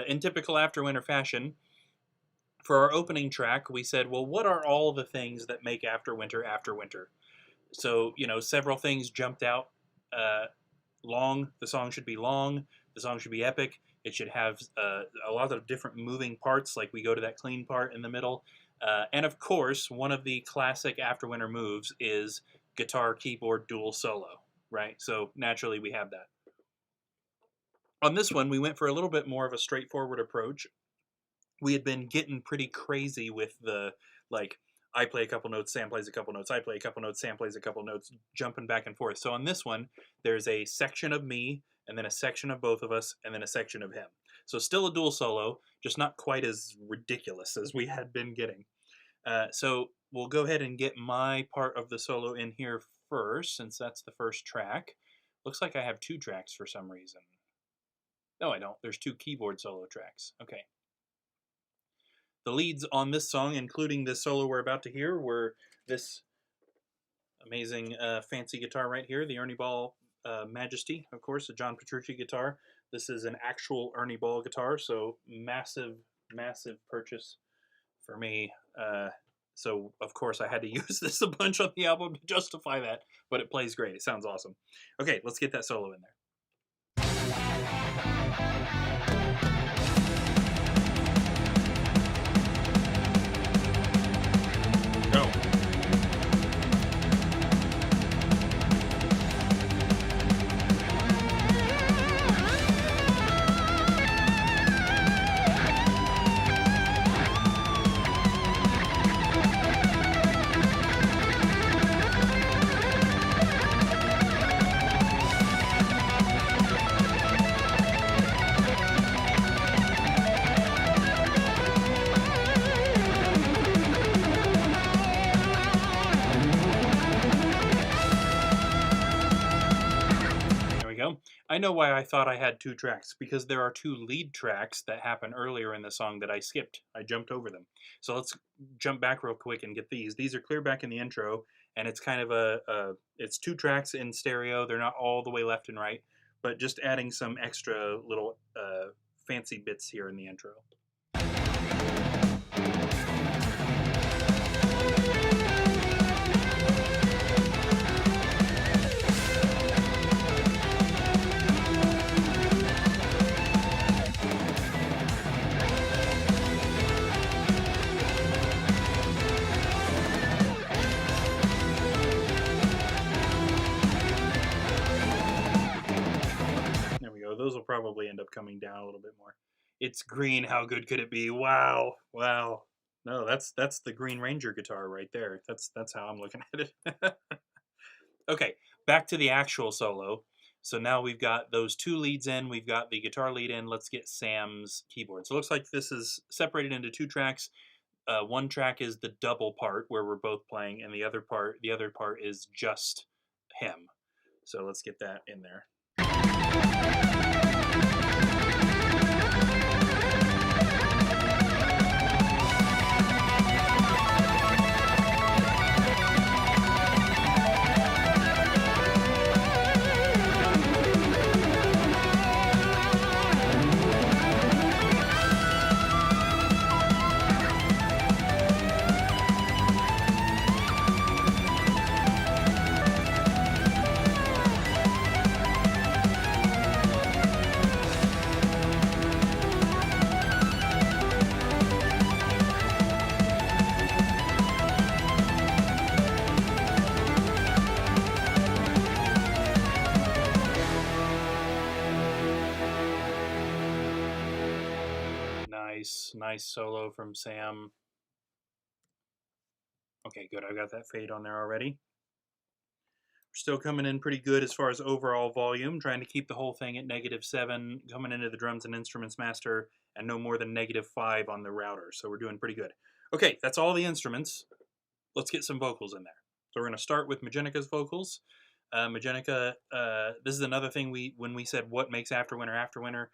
in typical AfterWinter fashion, for our opening track, we said, well, what are all the things that make AfterWinter AfterWinter? So, several things jumped out. Long, the song should be long, the song should be epic, it should have a lot of different moving parts, like we go to that clean part in the middle. And of course, one of the classic AfterWinter moves is guitar, keyboard, dual solo, right? So naturally we have that. On this one, we went for a little bit more of a straightforward approach. We had been getting pretty crazy with the, like, I play a couple notes, Sam plays a couple notes, I play a couple notes, Sam plays a couple notes, jumping back and forth. So on this one, there's a section of me, and then a section of both of us, and then a section of him. So still a dual solo, just not quite as ridiculous as we had been getting. So we'll go ahead and get my part of the solo in here first, since that's the first track. Looks like I have 2 tracks for some reason. No, I don't. There's 2 keyboard solo tracks. Okay. The leads on this song, including the solo we're about to hear, were this amazing fancy guitar right here, the Ernie Ball Majesty, of course, a John Petrucci guitar. This is an actual Ernie Ball guitar, so massive, massive purchase for me. So, of course, I had to use this a bunch on the album to justify that, but it plays great. It sounds awesome. Okay, let's get that solo in there. I know why I thought I had 2 tracks, because there are 2 lead tracks that happen earlier in the song that I skipped. I jumped over them. So let's jump back real quick and get these. These are clear back in the intro, and it's kind of it's 2 tracks in stereo. They're not all the way left and right, but just adding some extra little fancy bits here in the intro. Those will probably end up coming down a little bit more. It's green. How good could it be? Wow. Wow. No, that's the Green Ranger guitar right there. That's how I'm looking at it. Okay, back to the actual solo. So now we've got those two leads in, we've got the guitar lead in, let's get Sam's keyboard. So it looks like this is separated into two tracks. One track is the double part where we're both playing, and the other part is just him. So let's get that in there. Nice solo from Sam. Okay, good. I got that fade on there already. We're still coming in pretty good as far as overall volume, trying to keep the whole thing at -7, coming into the drums and instruments master, and no more than -5 on the router. So we're doing pretty good. Okay, that's all the instruments. Let's get some vocals in there. So we're going to start with Magenica's vocals. Magenica, this is another thing when we said what makes AfterWinter,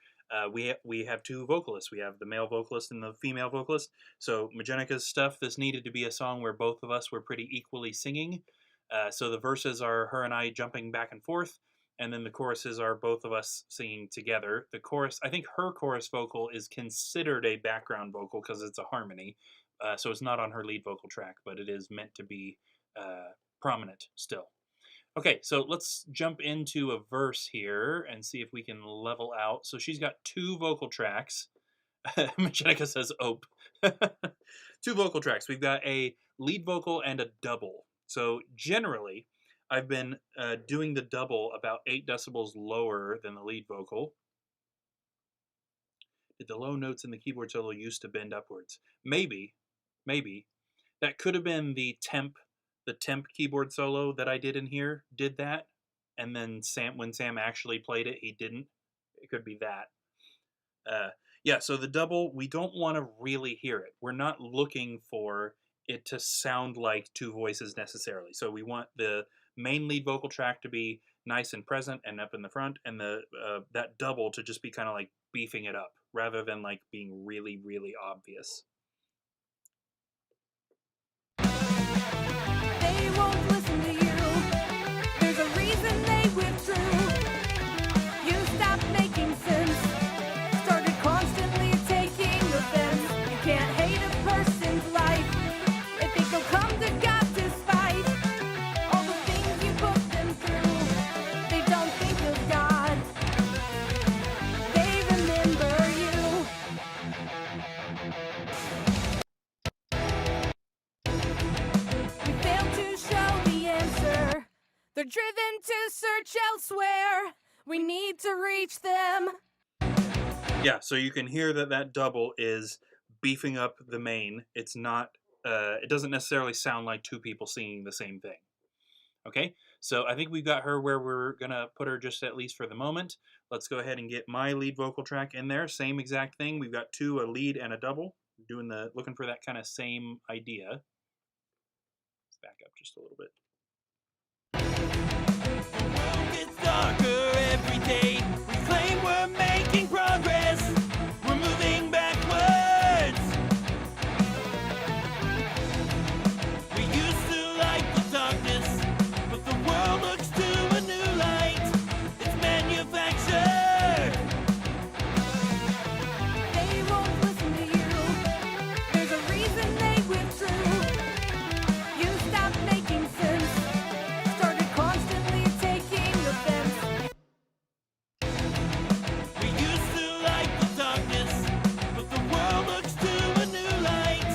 we have two vocalists. We have the male vocalist and the female vocalist. So Magenica's stuff, this needed to be a song where both of us were pretty equally singing. So the verses are her and I jumping back and forth, and then the choruses are both of us singing together. The chorus, I think her chorus vocal is considered a background vocal because it's a harmony. So it's not on her lead vocal track, but it is meant to be prominent still. Okay, so let's jump into a verse here and see if we can level out. So she's got two vocal tracks. Magenica says, "Ope." Two vocal tracks. We've got a lead vocal and a double. So generally, I've been doing the double about 8 decibels lower than the lead vocal. Did the low notes in the keyboard solo used to bend upwards? Maybe. That could have been the temp keyboard solo that I did in here did that, and then when Sam actually played it, he didn't. It could be that. Yeah, so the double, we don't want to really hear it. We're not looking for it to sound like two voices necessarily. So we want the main lead vocal track to be nice and present and up in the front, and that double to just be kind of like beefing it up rather than like being really, really obvious. They won't listen to you. There's a reason they withdrew. You stopped making sense. Started constantly taking offense. You can't hate a person's life. They think they'll come to God despite all the things you put them through. They don't think of God. They remember you. We failed to show the answer. They're driven to search elsewhere. We need to reach them. Yeah, so you can hear that double is beefing up the main. It's not, it doesn't necessarily sound like two people singing the same thing. Okay, so I think we've got her where we're gonna put her just at least for the moment. Let's go ahead and get my lead vocal track in there. Same exact thing. We've got two, a lead and a double. Looking for that kind of same idea. Let's back up just a little bit. It's darker every day. We claim we're making progress. We're moving backwards. We used to like the darkness, but the world looks to a new light. It's manufactured. They won't listen to you. There's a reason they withdrew. You stopped making sense. Started constantly taking offense. We used to like the darkness, but the world looks to a new light.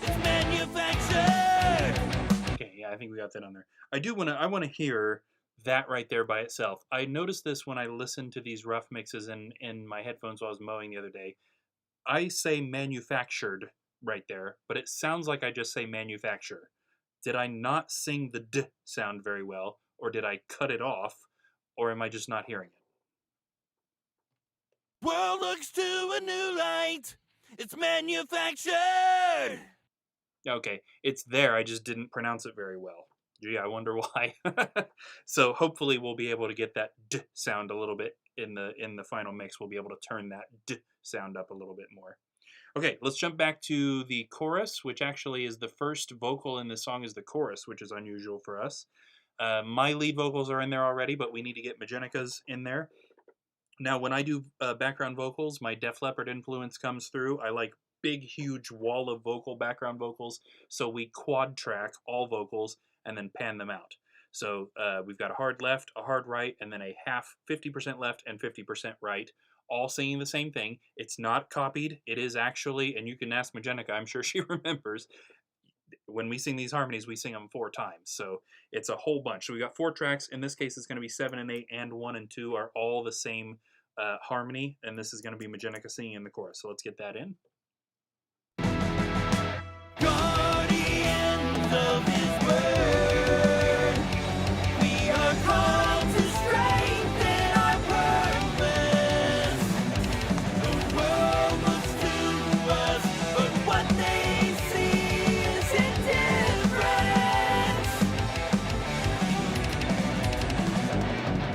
It's manufactured. Okay, yeah, I think we got that on there. I want to hear that right there by itself. I noticed this when I listened to these rough mixes in my headphones while I was mowing the other day. I say manufactured right there, but it sounds like I just say manufacture. Did I not sing the D sound very well, or did I cut it off, or am I just not hearing it? World looks to a new light. It's manufactured. Okay, it's there. I just didn't pronounce it very well. Gee, I wonder why. So hopefully we'll be able to get that D sound a little bit in the final mix. We'll be able to turn that D sound up a little bit more. Okay, let's jump back to the chorus, which actually is the first vocal in the song is the chorus, which is unusual for us. My lead vocals are in there already, but we need to get Magenica's in there. Now, when I do background vocals, my Def Leppard influence comes through. I like big, huge wall of vocal background vocals, so we quad track all vocals and then pan them out. So we've got a hard left, a hard right, and then a half, 50% left and 50% right, all singing the same thing. It's not copied. It is actually, and you can ask Magenica, I'm sure she remembers, when we sing these harmonies, we sing them 4 times. So it's a whole bunch. So we got 4 tracks. In this case, it's going to be 7 and 8 and 1 and 2 are all the same harmony. And this is going to be Magenica singing in the chorus. So let's get that in. Guardians of his word, we are called to strengthen our purpose. The world looks to us, but what they see is indifference.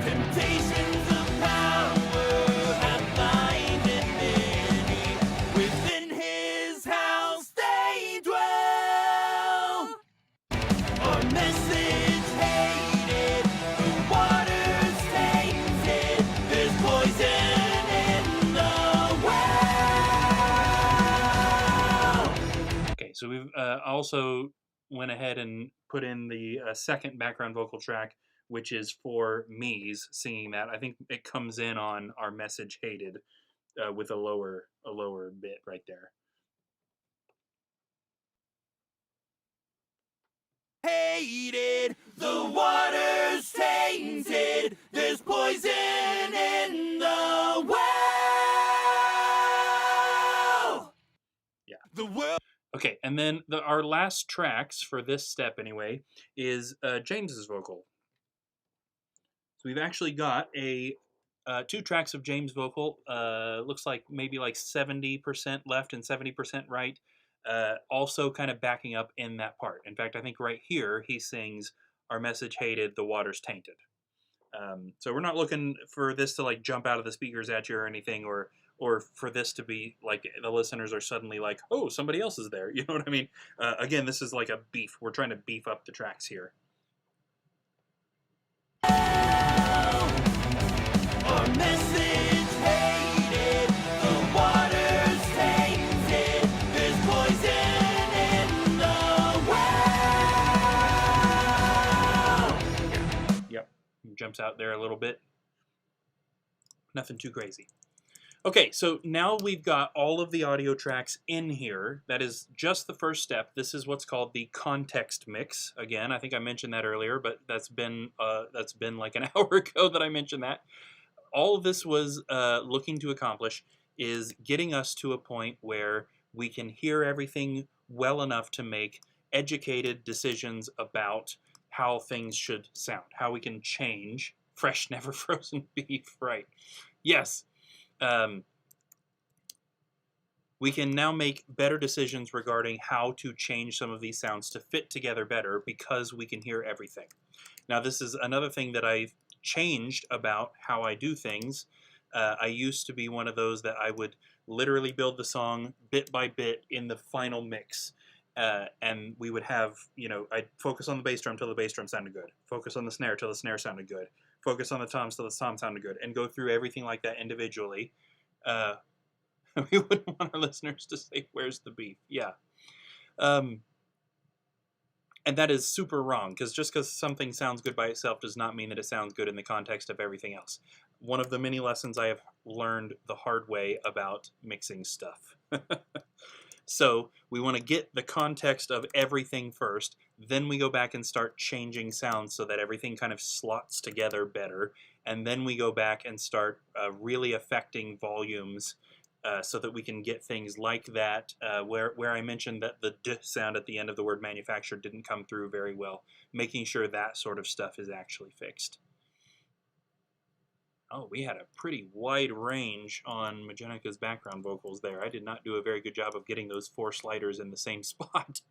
Temptations of power have blinded many. Within his house they dwell. Our message hated, the water's tainted. There's poison in the well. Okay, so we've also went ahead and put in the second background vocal track, which is for me's singing that. I think it comes in on our message hated with a lower bit right there. Hated, the water's tainted. There's poison in the well. Yeah. The world. Okay, and then our last tracks for this step anyway is James's vocal. So we've actually got a 2 tracks of James' vocal. Looks like maybe like 70% left and 70% right. Also kind of backing up in that part. In fact, I think right here he sings, "Our message hated, the water's tainted." So we're not looking for this to like jump out of the speakers at you or anything, or for this to be like the listeners are suddenly like, "Oh, somebody else is there." You know what I mean? Again, this is like a beef. We're trying to beef up the tracks here. Our message hated, the water's tainted. There's poison in the well. Yep, jumps out there a little bit. Nothing too crazy. Okay, so now we've got all of the audio tracks in here. That is just the first step. This is what's called the context mix. Again, I think I mentioned that earlier, but that's been like an hour ago that I mentioned that. All of this was looking to accomplish is getting us to a point where we can hear everything well enough to make educated decisions about how things should sound, how we can change fresh, never frozen beef, right? Yes. We can now make better decisions regarding how to change some of these sounds to fit together better because we can hear everything. Now, this is another thing that I've changed about how I do things. I used to be one of those that I would literally build the song bit by bit in the final mix. And we would have, I'd focus on the bass drum till the bass drum sounded good. Focus on the snare till the snare sounded good. Focus on the toms till the tom sounded good. And go through everything like that individually. We wouldn't want our listeners to say, "Where's the beef?" Yeah. And that is super wrong, because just because something sounds good by itself does not mean that it sounds good in the context of everything else. One of the many lessons I have learned the hard way about mixing stuff. So we want to get the context of everything first, then we go back and start changing sounds so that everything kind of slots together better, and then we go back and start really affecting volumes so that we can get things like that, where I mentioned that the D sound at the end of the word manufactured didn't come through very well, making sure that sort of stuff is actually fixed. Oh, we had a pretty wide range on Magenica's background vocals there. I did not do a very good job of getting those 4 sliders in the same spot.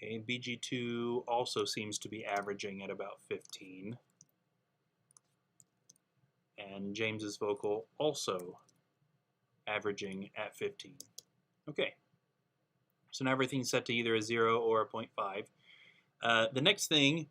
Okay, BG2 also seems to be averaging at about 15. And James's vocal also averaging at 15. Okay, so now everything's set to either a 0 or a 0.5. The next thing,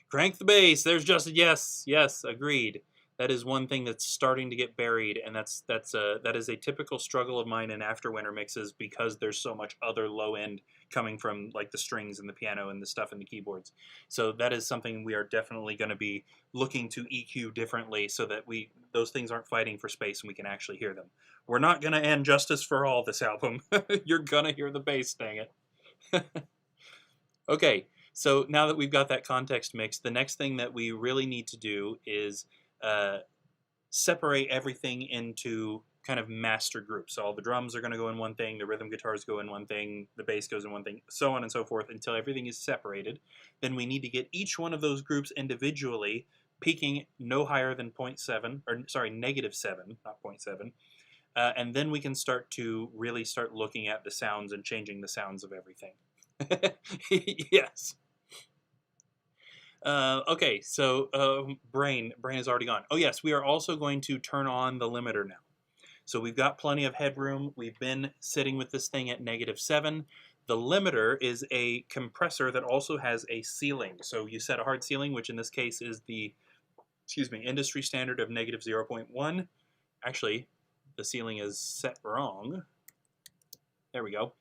crank the bass. There's Justin. Yes, yes, agreed. That is one thing that's starting to get buried, and that is a typical struggle of mine in AfterWinter mixes, because there's so much other low end coming from like the strings and the piano and the stuff in the keyboards. So that is something we are definitely going to be looking to EQ differently, so that those things aren't fighting for space and we can actually hear them. We're not going to end Justice for All this album. You're going to hear the bass, dang it. Okay, so now that we've got that context mix, the next thing that we really need to do is separate everything into kind of master groups. So all the drums are going to go in one thing, the rhythm guitars go in one thing, the bass goes in one thing, so on and so forth, until everything is separated. Then we need to get each one of those groups individually peaking no higher than -7, not 0.7. And then we can start to really start looking at the sounds and changing the sounds of everything. Yes. Okay, so Brain is already gone. Oh yes, we are also going to turn on the limiter now. So we've got plenty of headroom. We've been sitting with this thing at -7. The limiter is a compressor that also has a ceiling. So you set a hard ceiling, which in this case is the, industry standard of -0.1. Actually, the ceiling is set wrong. There we go.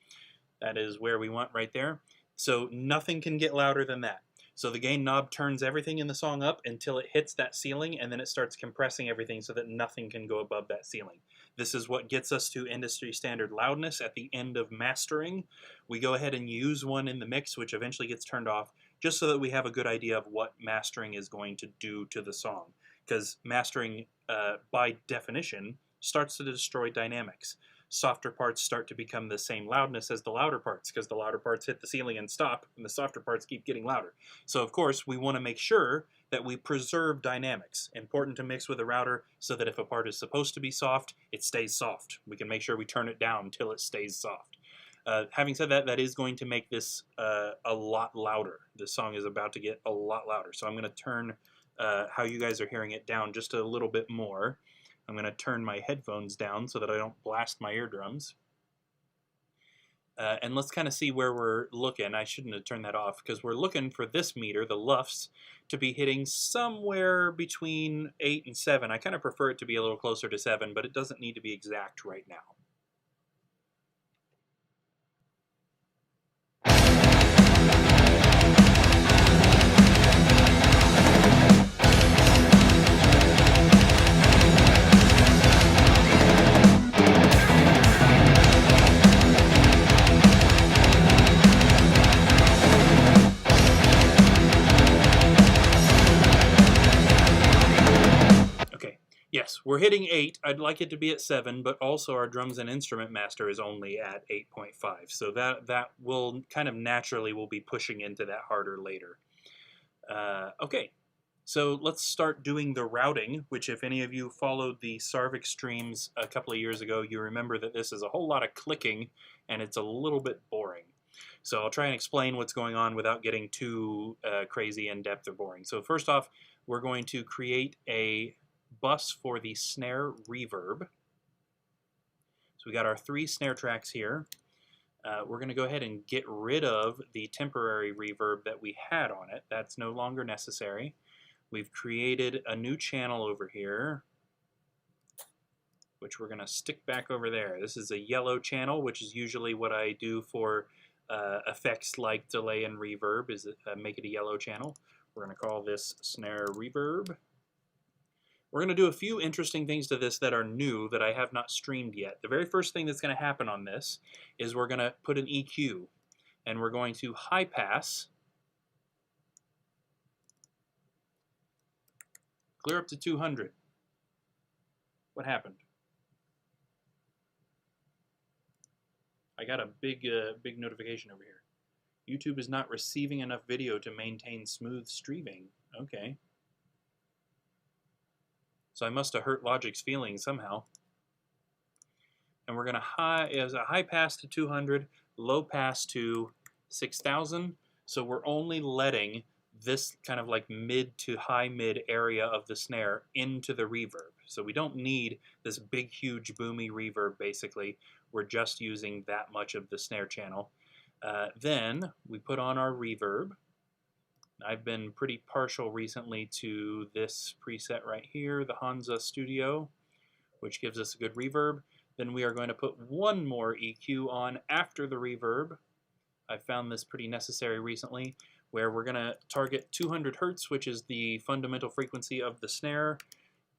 That is where we want right there. So nothing can get louder than that. So the gain knob turns everything in the song up until it hits that ceiling, and then it starts compressing everything so that nothing can go above that ceiling. This is what gets us to industry standard loudness at the end of mastering. We go ahead and use one in the mix, which eventually gets turned off, just so that we have a good idea of what mastering is going to do to the song. Because mastering, by definition, starts to destroy dynamics. Softer parts start to become the same loudness as the louder parts, because the louder parts hit the ceiling and stop, and the softer parts keep getting louder. So of course we want to make sure that we preserve dynamics. Important to mix with a router so that if a part is supposed to be soft, it stays soft. We can make sure we turn it down until it stays soft. Having said that, that is going to make this a lot louder. This song is about to get a lot louder. So I'm going to turn how you guys are hearing it down just a little bit more. I'm going to turn my headphones down so that I don't blast my eardrums. And let's kind of see where we're looking. I shouldn't have turned that off, because we're looking for this meter, the LUFS, to be hitting somewhere between 8 and 7. I kind of prefer it to be a little closer to 7, but it doesn't need to be exact right now. Yes, we're hitting 8. I'd like it to be at 7, but also our drums and instrument master is only at 8.5. So that will kind of naturally will be pushing into that harder later. Okay, so let's start doing the routing, which if any of you followed the Sarvik streams a couple of years ago, you remember that this is a whole lot of clicking and it's a little bit boring. So I'll try and explain what's going on without getting too crazy in depth or boring. So first off, we're going to create a bus for the snare reverb. So we got our 3 snare tracks here. We're going to go ahead and get rid of the temporary reverb that we had on it. That's no longer necessary. We've created a new channel over here, which we're going to stick back over there. This is a yellow channel, which is usually what I do for effects like delay and reverb, is make it a yellow channel. We're going to call this snare reverb. We're going to do a few interesting things to this that are new that I have not streamed yet. The very first thing that's going to happen on this is we're going to put an EQ, and we're going to high pass Clear up to 200. What happened? I got a big notification over here. YouTube is not receiving enough video to maintain smooth streaming. Okay. So I must have hurt Logic's feelings somehow. And we're going to as a high pass to 200, low pass to 6,000. So we're only letting this kind of like mid to high mid area of the snare into the reverb. So we don't need this big, huge, boomy reverb, basically. We're just using that much of the snare channel. Then we put on our reverb. I've been pretty partial recently to this preset right here, the Hansa Studio, which gives us a good reverb. Then we are going to put one more EQ on after the reverb. I found this pretty necessary recently, where we're going to target 200 Hertz, which is the fundamental frequency of the snare,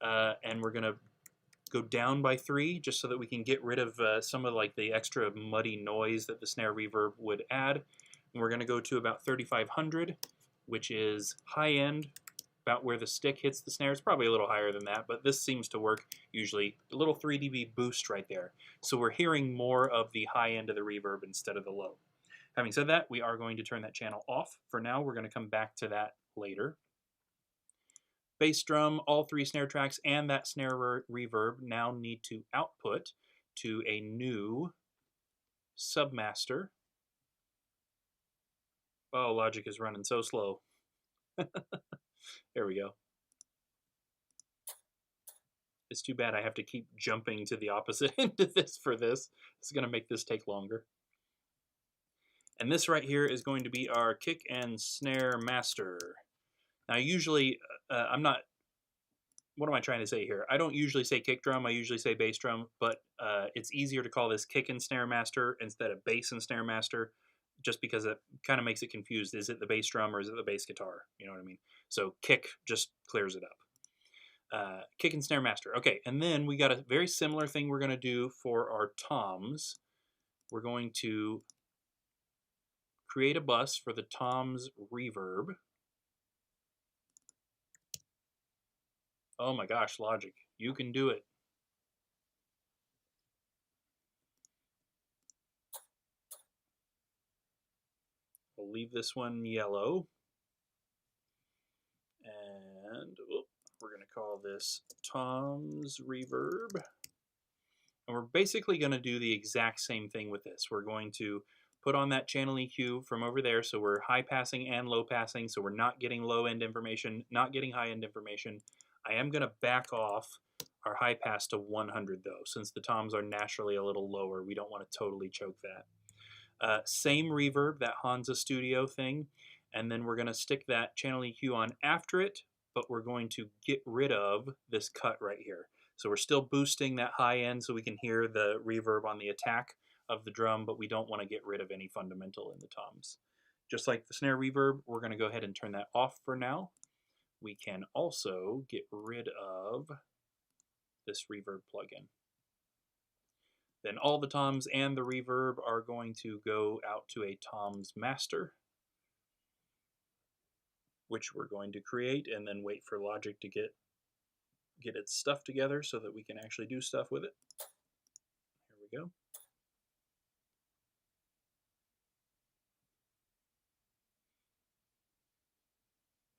and we're going to go down by 3 just so that we can get rid of some of like the extra muddy noise that the snare reverb would add. And we're going to go to about 3,500, which is high end, about where the stick hits the snare. It's probably a little higher than that, but this seems to work usually. A little 3 dB boost right there. So we're hearing more of the high end of the reverb instead of the low. Having said that, we are going to turn that channel off. For now, we're going to come back to that later. Bass drum, all 3 snare tracks, and that snare reverb now need to output to a new submaster. Oh, Logic is running so slow. There we go. It's too bad I have to keep jumping to the opposite end of this for this. It's going to make this take longer. And this right here is going to be our kick and snare master. Now usually, I'm not, what am I trying to say here? I don't usually say kick drum, I usually say bass drum, but it's easier to call this kick and snare master instead of bass and snare master, just because it kind of makes it confused. Is it the bass drum or is it the bass guitar? You know what I mean? So kick just clears it up. Kick and snare master. Okay, and then we got a very similar thing we're going to do for our toms. We're going to create a bus for the toms reverb. Oh my gosh, Logic, you can do it. We'll leave this one yellow. And we're going to call this Tom's Reverb. And we're basically going to do the exact same thing with this. We're going to put on that channel EQ from over there, so we're high passing and low passing, so we're not getting low end information, not getting high end information. I am going to back off our high pass to 100 though, since the toms are naturally a little lower. We don't want to totally choke that. Same reverb, that Hansa Studio thing, and then we're going to stick that channel EQ on after it, but we're going to get rid of this cut right here. So we're still boosting that high end so we can hear the reverb on the attack of the drum, but we don't want to get rid of any fundamental in the toms. Just like the snare reverb, we're going to go ahead and turn that off for now. We can also get rid of this reverb plugin. Then all the toms and the reverb are going to go out to a toms master, which we're going to create and then wait for Logic to get its stuff together so that we can actually do stuff with it. Here we go.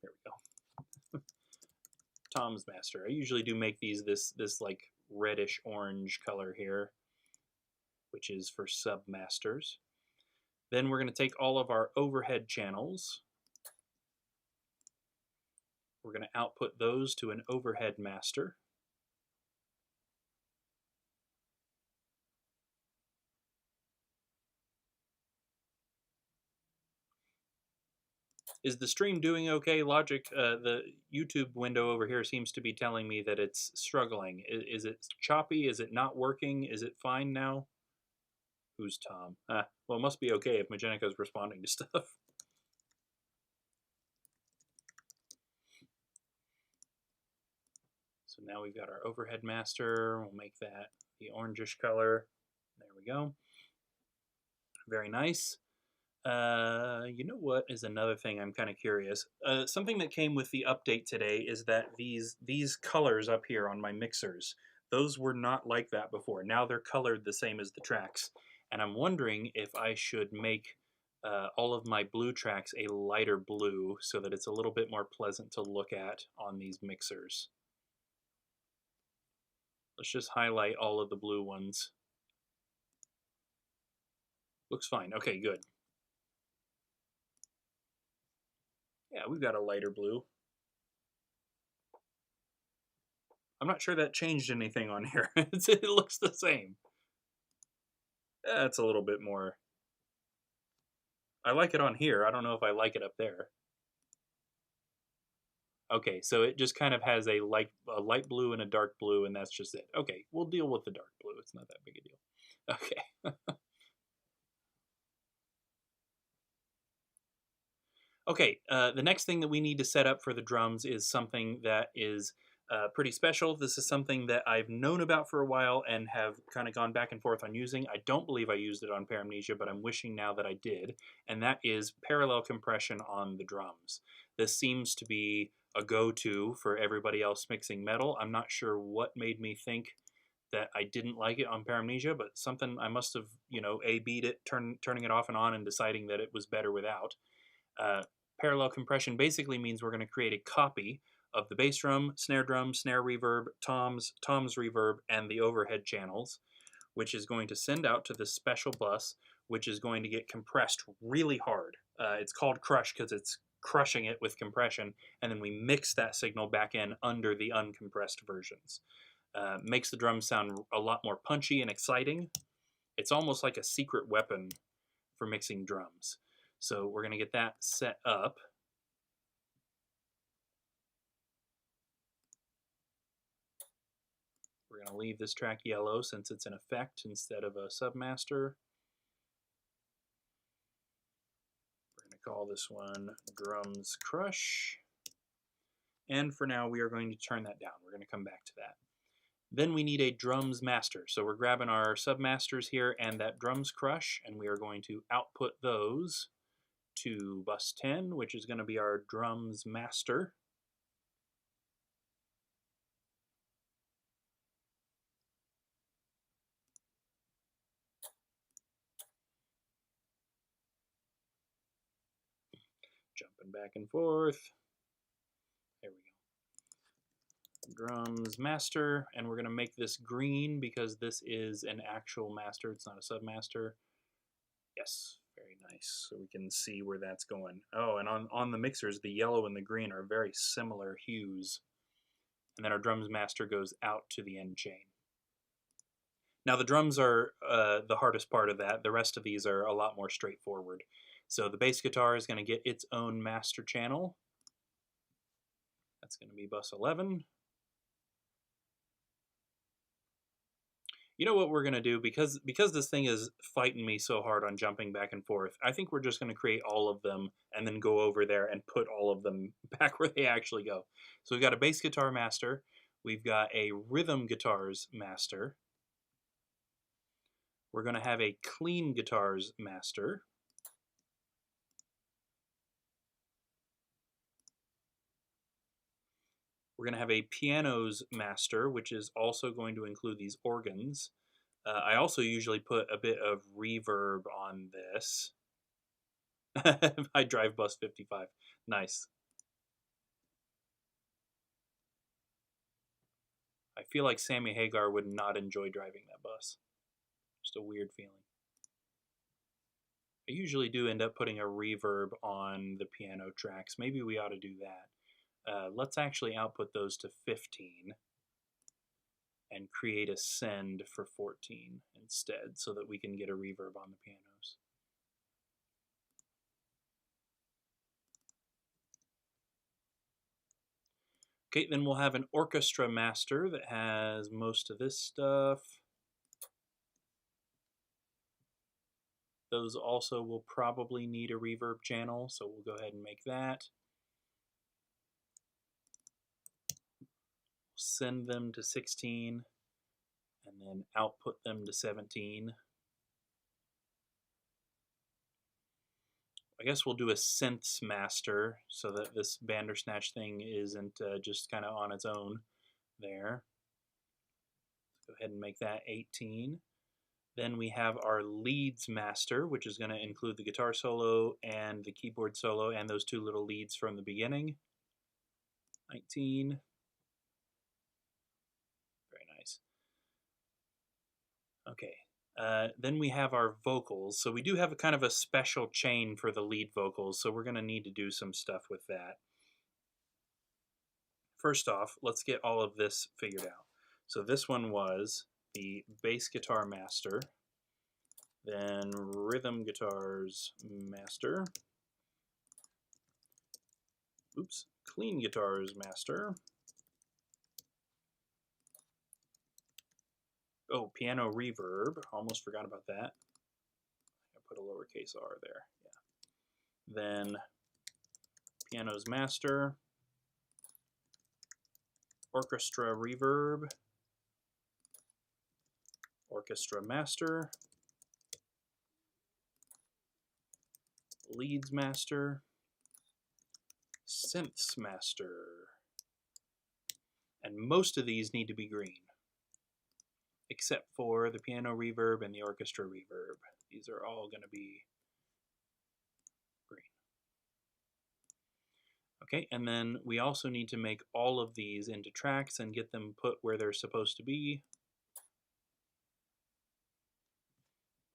There we go. Tom's master. I usually do make these this like reddish orange color here, which is for submasters. Then we're going to take all of our overhead channels. We're going to output those to an overhead master. Is the stream doing okay? Logic, the YouTube window over here seems to be telling me that it's struggling. Is it choppy? Is it not working? Is it fine now? Who's Tom? Well, it must be okay if Magenica's responding to stuff. So now we've got our overhead master. We'll make that the orangish color. There we go. Very nice. You know what is another thing I'm kind of curious. Something that came with the update today is that these colors up here on my mixers, those were not like that before. Now they're colored the same as the tracks, and I'm wondering if I should make all of my blue tracks a lighter blue so that it's a little bit more pleasant to look at on these mixers. Let's just highlight all of the blue ones. Looks fine. Okay, good. Yeah, we've got a lighter blue. I'm not sure that changed anything on here. It looks the same. It's a little bit more. I like it on here. I don't know if I like it up there. Okay, so it just kind of has a light blue and a dark blue, and that's just it. Okay, we'll deal with the dark blue. It's not that big a deal. Okay. Okay, the next thing that we need to set up for the drums is something that is pretty special. This is something that I've known about for a while and have kind of gone back and forth on using. I don't believe I used it on Paramnesia, but I'm wishing now that I did, and that is parallel compression on the drums. This seems to be a go-to for everybody else mixing metal. I'm not sure what made me think that I didn't like it on Paramnesia, but something I must have, A-B'd it, turning it off and on and deciding that it was better without. Parallel compression basically means we're going to create a copy of the bass drum, snare reverb, toms reverb, and the overhead channels, which is going to send out to this special bus, which is going to get compressed really hard. It's called crush because it's crushing it with compression, and then we mix that signal back in under the uncompressed versions. Makes the drums sound a lot more punchy and exciting. It's almost like a secret weapon for mixing drums. So we're going to get that set up. We're going to leave this track yellow since it's an effect instead of a submaster. We're going to call this one Drums Crush. And for now, we are going to turn that down. We're going to come back to that. Then we need a drums master. So we're grabbing our submasters here and that drums crush, and we are going to output those to bus 10, which is going to be our drums master. Jumping back and forth. There we go. Drums master, and we're going to make this green because this is an actual master. It's not a submaster. Yes, very nice. So we can see where that's going. Oh, and on the mixers, the yellow and the green are very similar hues. And then our drums master goes out to the end chain. Now the drums are the hardest part of that. The rest of these are a lot more straightforward. So the bass guitar is going to get its own master channel. That's going to be bus 11. You know what we're going to do? Because this thing is fighting me so hard on jumping back and forth, I think we're just going to create all of them and then go over there and put all of them back where they actually go. So we've got a bass guitar master. We've got a rhythm guitars master. We're going to have a clean guitars master. We're going to have a pianos master, which is also going to include these organs. I also usually put a bit of reverb on this. I drive bus 55. Nice. I feel like Sammy Hagar would not enjoy driving that bus. Just a weird feeling. I usually do end up putting a reverb on the piano tracks. Maybe we ought to do that. Let's actually output those to 15 and create a send for 14 instead so that we can get a reverb on the pianos. Okay, then we'll have an orchestra master that has most of this stuff. Those also will probably need a reverb channel, so we'll go ahead and make that. Send them to 16 and then output them to 17. I guess we'll do a synths master so that this Bandersnatch thing isn't just kind of on its own there. Go ahead and make that 18. Then we have our leads master, which is going to include the guitar solo and the keyboard solo and those two little leads from the beginning. 19. Very nice. Okay. Then we have our vocals. So we do have a kind of a special chain for the lead vocals, so we're going to need to do some stuff with that. First off, let's get all of this figured out. So this one was the bass guitar master, then rhythm guitars master, clean guitars master, oh, piano reverb, almost forgot about that. I put a lowercase r there, yeah. Then pianos master, orchestra reverb, orchestra master, leads master, synths master, and most of these need to be green, except for the piano reverb and the orchestra reverb. These are all going to be green. Okay, and then we also need to make all of these into tracks and get them put where they're supposed to be.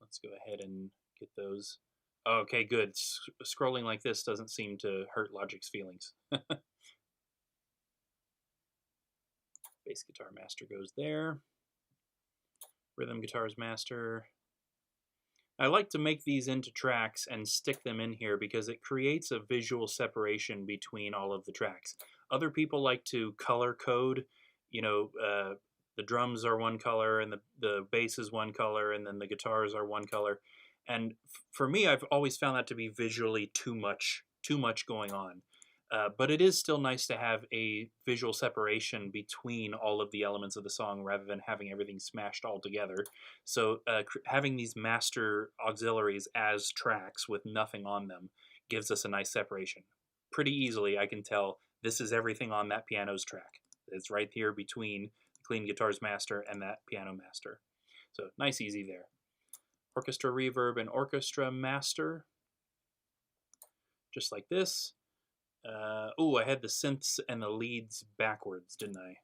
Let's go ahead and get those. Okay, good. Scrolling like this doesn't seem to hurt Logic's feelings. Bass guitar master goes there. Rhythm guitars master. I like to make these into tracks and stick them in here because it creates a visual separation between all of the tracks. Other people like to color code, you know, the drums are one color and the bass is one color and then the guitars are one color. And for me, I've always found that to be visually too much going on. But it is still nice to have a visual separation between all of the elements of the song rather than having everything smashed all together. So having these master auxiliaries as tracks with nothing on them gives us a nice separation. Pretty easily, I can tell this is everything on that piano's track. It's right here between the clean guitars master and that piano master. So nice, easy there. Orchestra reverb and orchestra master, just like this. Oh, I had the synths and the leads backwards, didn't I?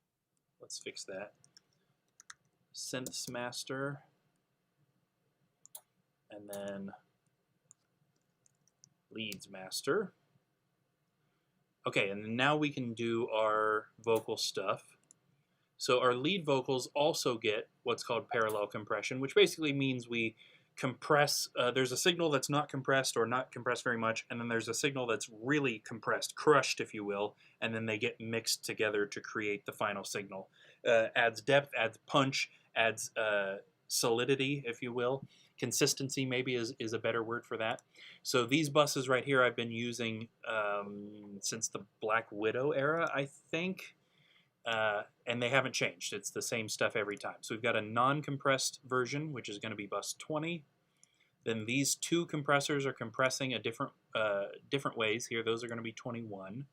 Let's fix that. Synths master, and then leads master. Okay, and now we can do our vocal stuff. So our lead vocals also get what's called parallel compression, which basically means we compress. There's a signal that's not compressed or not compressed very much, and then there's a signal that's really compressed, crushed, if you will, and then they get mixed together to create the final signal. Adds depth, adds punch, adds solidity, if you will. Consistency maybe is a better word for that. So these buses right here I've been using since the Black Widow era, I think. And they haven't changed. It's the same stuff every time. So we've got a non-compressed version, which is going to be bus 20. Then these two compressors are compressing a different ways here. Those are going to be 21.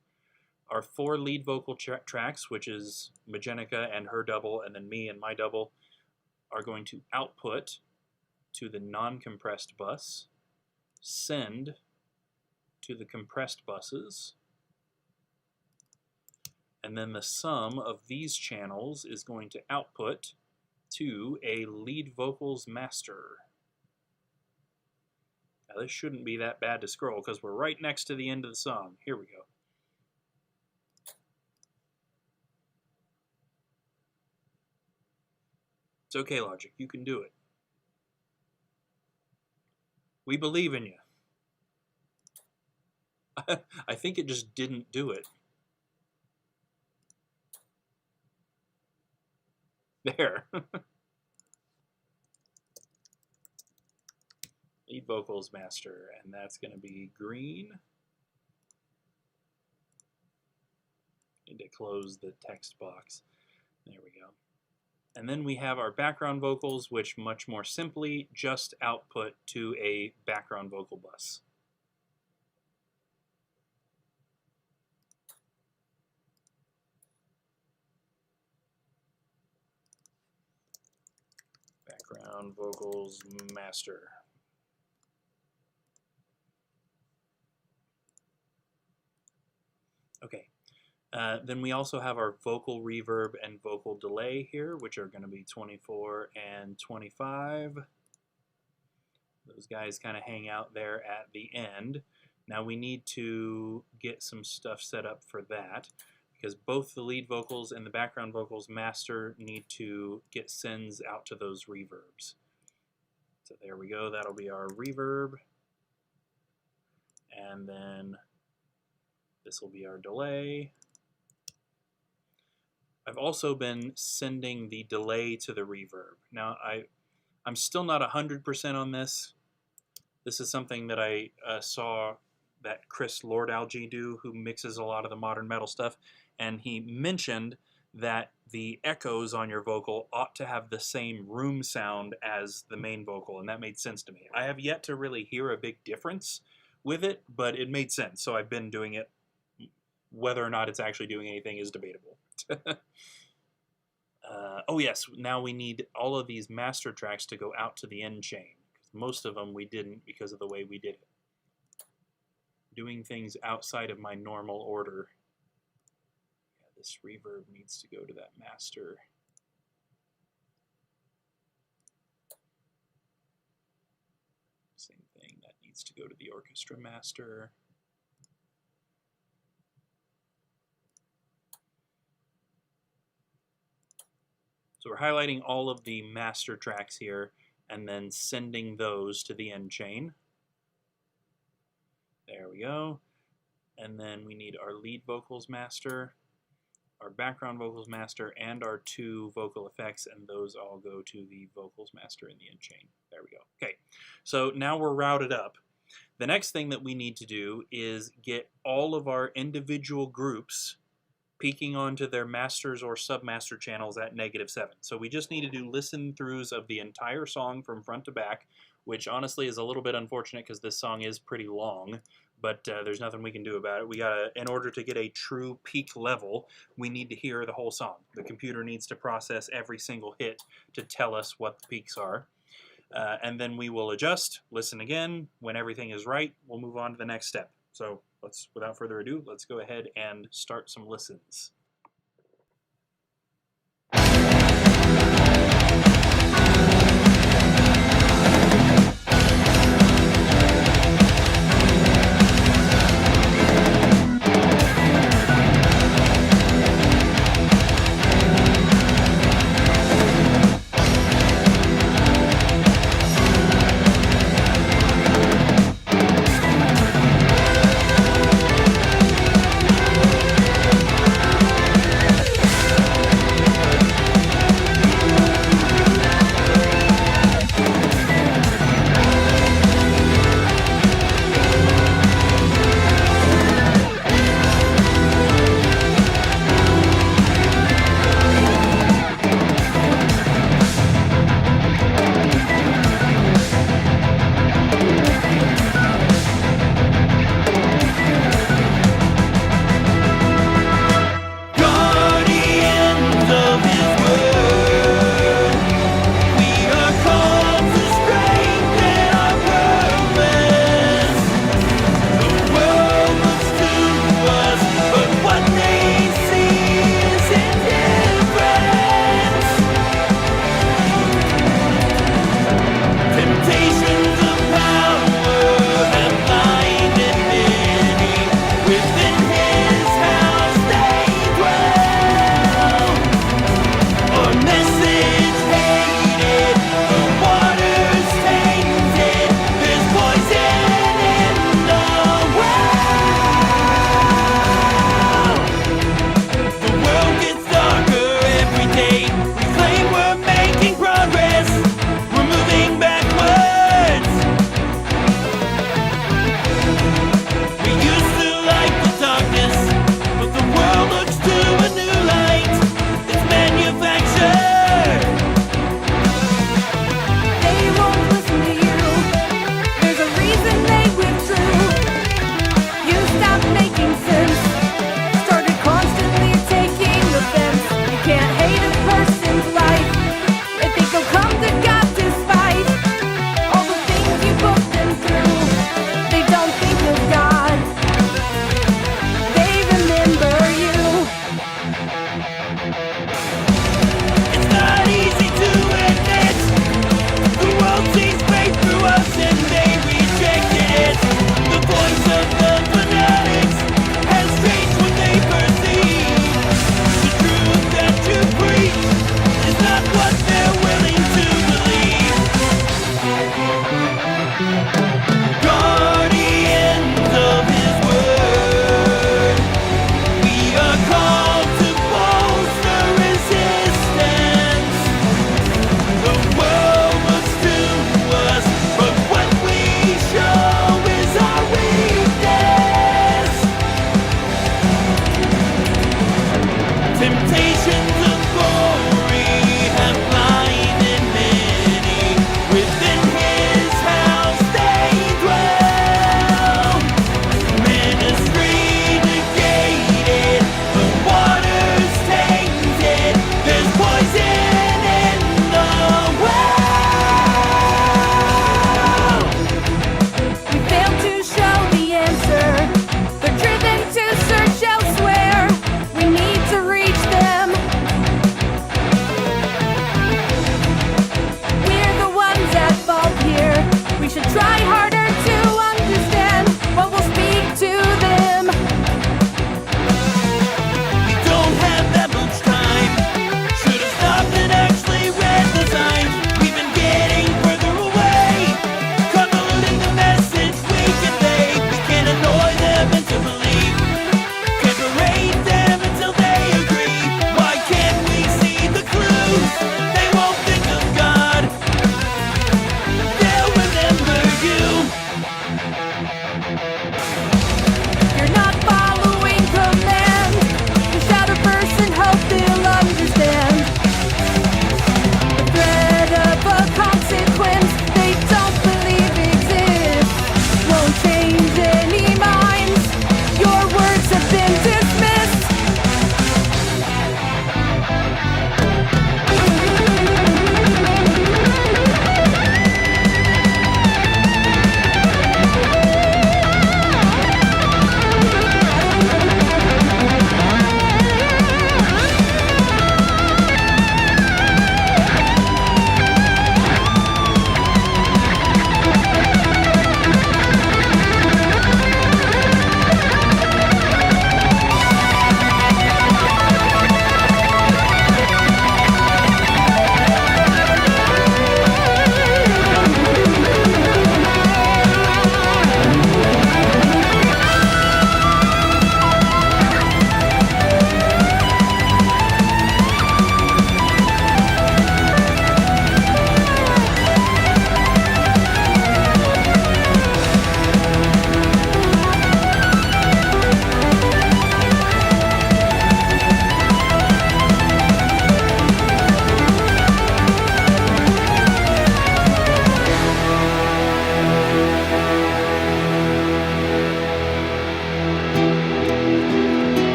Our 4 lead vocal tracks, which is Magenica and her double, and then me and my double, are going to output to the non-compressed bus, send to the compressed buses, and then the sum of these channels is going to output to a lead vocals master. Now this shouldn't be that bad to scroll because we're right next to the end of the song. Here we go. It's okay, Logic. You can do it. We believe in you. I think it just didn't do it. There. Lead vocals master, and that's going to be green. Need to close the text box. There we go. And then we have our background vocals, which much more simply just output to a background vocal bus. background vocals master. Okay. Then we also have our vocal reverb and vocal delay here, which are going to be 24 and 25. Those guys kind of hang out there at the end. Now we need to get some stuff set up for that, because both the lead vocals and the background vocals master need to get sends out to those reverbs. So there we go, that'll be our reverb. And then this will be our delay. I've also been sending the delay to the reverb. Now I'm still not 100% on this. This is something that I saw that Chris Lord-Alge do, who mixes a lot of the modern metal stuff, and he mentioned that the echoes on your vocal ought to have the same room sound as the main vocal, and that made sense to me. I have yet to really hear a big difference with it, but it made sense, so I've been doing it. Whether or not it's actually doing anything is debatable. Oh yes, now we need all of these master tracks to go out to the end chain. Most of them we didn't because of the way we did it. Doing things outside of my normal order. Yeah, this reverb needs to go to that master. Same thing, that needs to go to the orchestra master. So we're highlighting all of the master tracks here and then sending those to the end chain. There we go. And then we need our lead vocals master, our background vocals master, and our 2 vocal effects, and those all go to the vocals master in the end chain. There we go. Okay, so now we're routed up. The next thing that we need to do is get all of our individual groups peaking onto their masters or submaster channels at -7. So we just need to do listen-throughs of the entire song from front to back, which honestly is a little bit unfortunate because this song is pretty long, but there's nothing we can do about it. We gotta, in order to get a true peak level, we need to hear the whole song. The computer needs to process every single hit to tell us what the peaks are. And then we will adjust, listen again. When everything is right, we'll move on to the next step. So without further ado, let's go ahead and start some listens.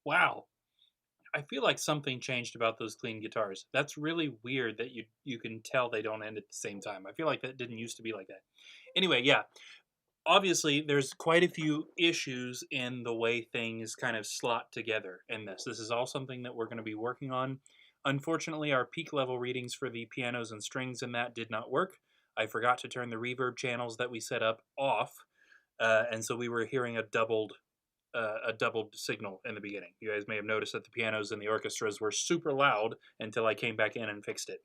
Wow. I feel like something changed about those clean guitars. That's really weird that you can tell they don't end at the same time. I feel like that didn't used to be like that. Anyway, yeah. Obviously, there's quite a few issues in the way things kind of slot together in this. This is all something that we're going to be working on. Unfortunately, our peak level readings for the pianos and strings in that did not work. I forgot to turn the reverb channels that we set up off, and so we were hearing a doubled signal in the beginning. You guys may have noticed that the pianos and the orchestras were super loud until I came back in and fixed it.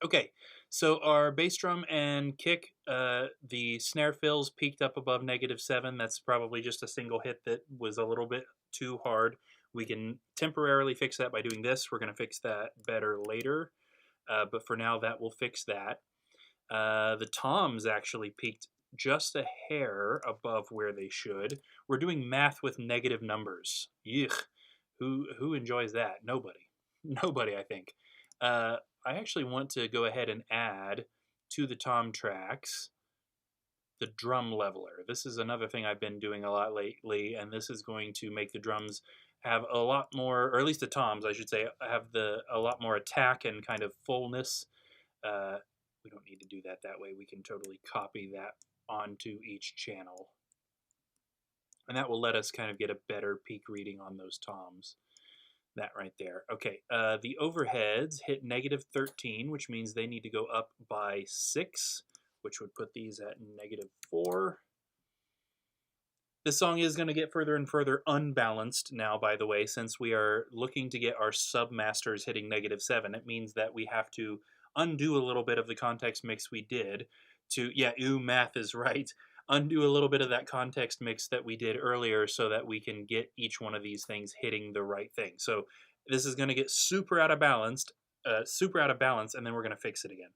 Okay, so our bass drum and kick, the snare fills peaked up above -7. That's probably just a single hit that was a little bit too hard. We can temporarily fix that by doing this. We're going to fix that better later, but for now that will fix that. The toms actually peaked just a hair above where they should. We're doing math with negative numbers. Yuck. Who enjoys that? Nobody. Nobody, I think. I actually want to go ahead and add to the tom tracks the drum leveler. This is another thing I've been doing a lot lately, and this is going to make the drums have a lot more, or at least the toms, I should say, have a lot more attack and kind of fullness. We don't need to do that way. We can totally copy that onto each channel. And that will let us kind of get a better peak reading on those toms. That right there. Okay, the overheads hit -13, which means they need to go up by 6, which would put these at -4. This song is going to get further and further unbalanced now, by the way, since we are looking to get our sub-masters hitting -7. It means that we have to undo a little bit of the context mix we did to, yeah, math is right, undo a little bit of that context mix that we did earlier so that we can get each one of these things hitting the right thing. So this is going to get super out of balance, and then we're going to fix it again.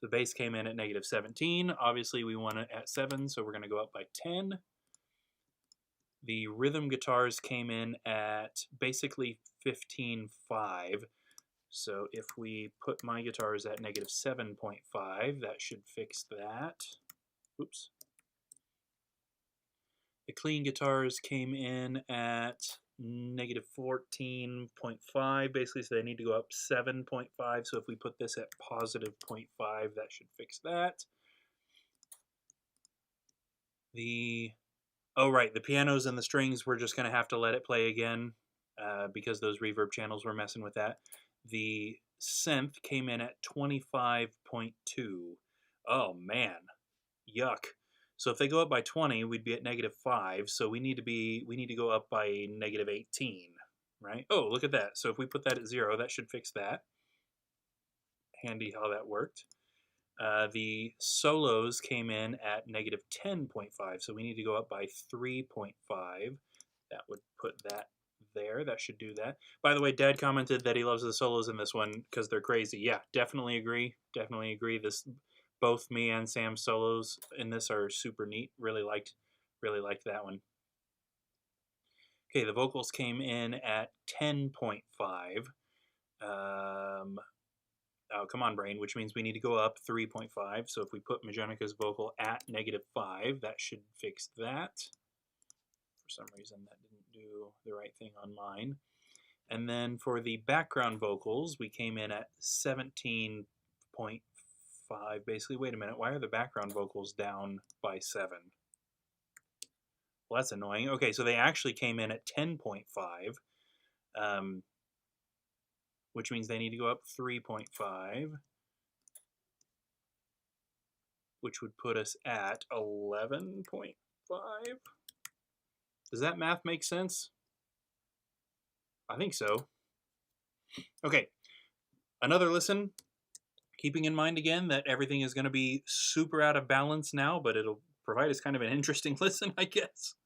The bass came in at -17. Obviously, we want it at 7, so we're going to go up by 10. The rhythm guitars came in at basically 15.5. So if we put my guitars at -7.5, that should fix that. Oops. The clean guitars came in at -14.5, basically, so they need to go up 7.5. So if we put this at +0.5, that should fix that. Oh, right, the pianos and the strings, we're just going to have to let it play again because those reverb channels were messing with that. The synth came in at 25.2. Oh, man. Yuck. So if they go up by 20, we'd be at -5. So we need to go up by -18, right? Oh, look at that. So if we put that at 0, that should fix that. Handy how that worked. The solos came in at -10.5, so we need to go up by 3.5. That would put that there. That should do that. By the way, Dad commented that he loves the solos in this one because they're crazy. Yeah, definitely agree. Definitely agree. Both me and Sam's solos in this are super neat. Really liked that one. Okay, the vocals came in at 10.5. Oh, come on, brain, which means we need to go up 3.5. So if we put Majonica's vocal at -5, that should fix that. For some reason, that didn't do the right thing on mine. And then for the background vocals, we came in at 17.5, basically. Wait a minute, why are the background vocals down by 7? Well, that's annoying. Okay, so they actually came in at 10.5. Which means they need to go up 3.5, which would put us at 11.5. Does that math make sense? I think so. Okay, another listen, keeping in mind again that everything is going to be super out of balance now, but it'll provide us kind of an interesting listen, I guess.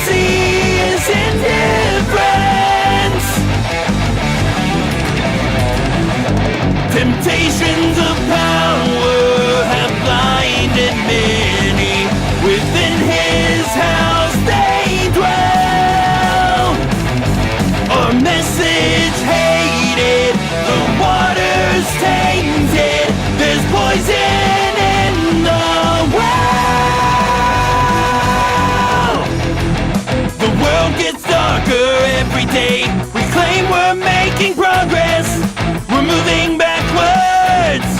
see is indifference. Temptations of power have blinded many. Within his house they dwell. Our message hated, the water's tainted. There's poison in the well. The world gets darker every day. We claim we're making progress. We're moving backwards.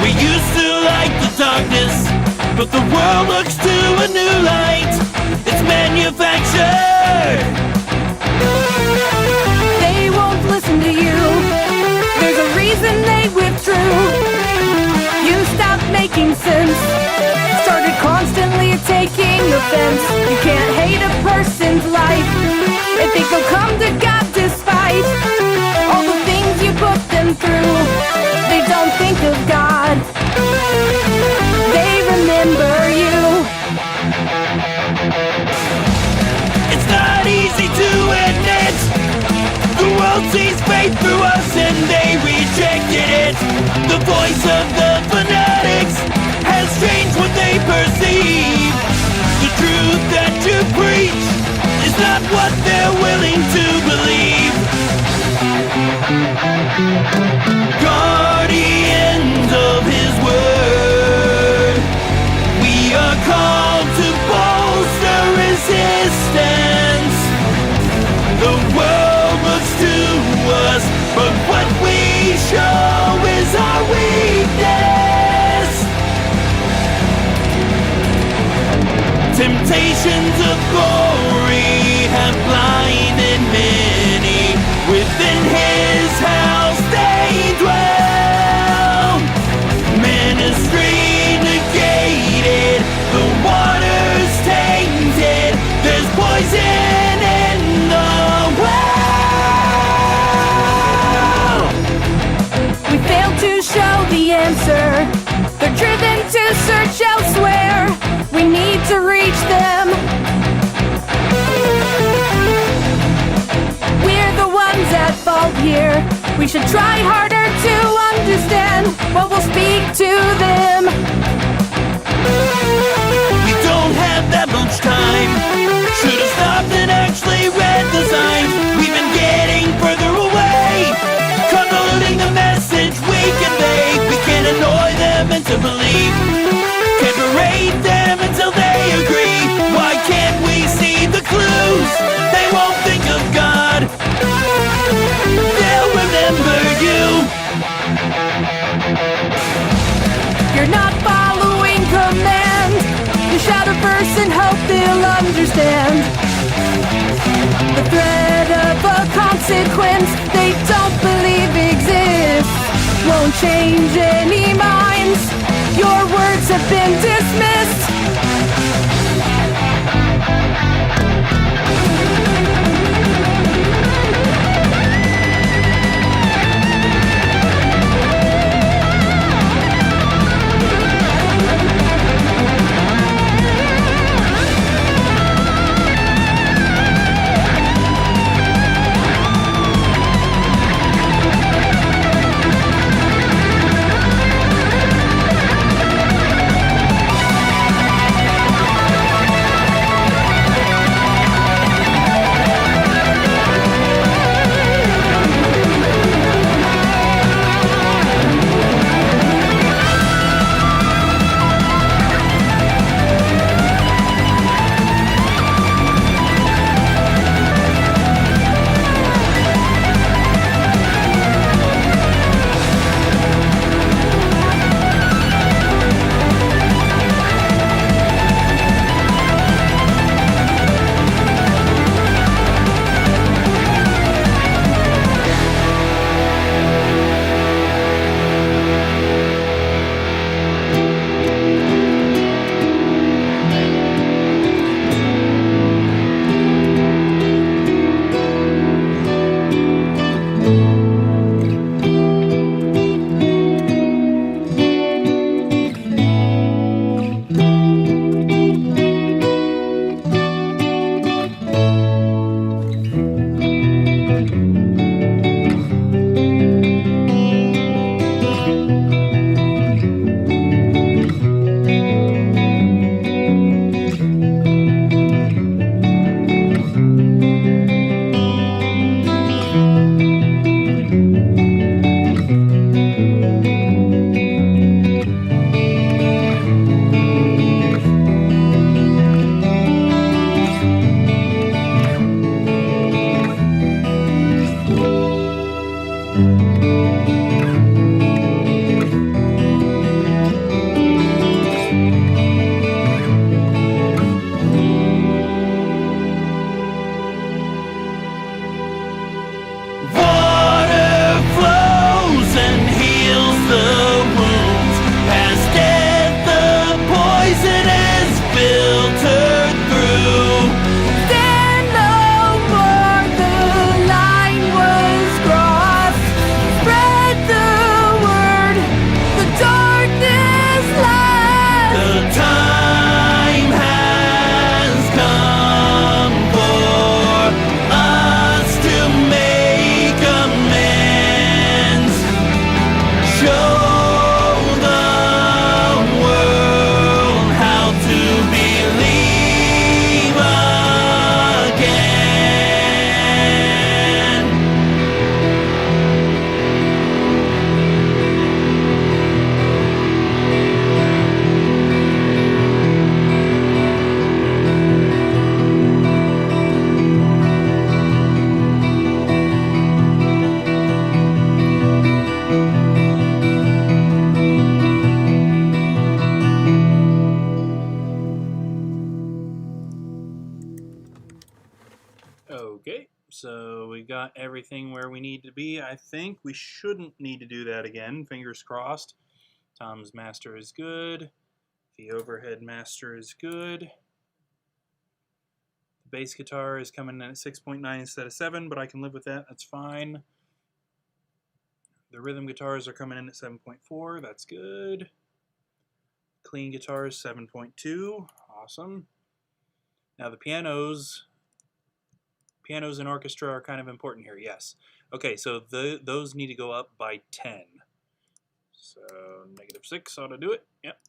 We used to like the darkness, but the world looks to a new light. It's manufactured. They won't listen to you. There's a reason they withdrew. You stopped making sense. Started constantly taking offense. You can't hate a person's life. They think they'll come to God despite all the things you put them through. They don't think of God. They remember you. It's not easy to admit. The world sees faith through us and they rejected it. The voice of the fanatics has changed what they perceive. The truth that you preach is not what they're willing to believe. Guardians of his word, we are called to bolster resistance. The world looks to us, but what we show is our weakness. Temptations of glory have blinded many. Within his house they dwell. Ministry negated, the water's tainted. There's poison in the well. We failed to show the answer. They're driven to search elsewhere. We need to reach them. We're the ones at fault here. We should try harder to understand what will speak to them. We don't have that much time. Should have stopped and actually read the signs. We've been getting further away, convoluting the message we convey. We can't annoy them into belief. Can't berate them until they agree. Why can't we see the clues? They won't think of God. They'll remember you. You're not following command. You shout a verse and hope they'll understand. The threat of a consequence they don't believe exists won't change any minds. Your words have been dismissed. got everything where we need to be. I think we shouldn't need to do that again. Fingers crossed. Tom's master is good. The overhead master is good. The bass guitar is coming in at 6.9 instead of 7, but I can live with that. That's fine. The rhythm guitars are coming in at 7.4. That's good. Clean guitars, 7.2. Awesome. Now the pianos and orchestra are kind of important here, yes. Okay, so those need to go up by 10. So -6 ought to do it, yep.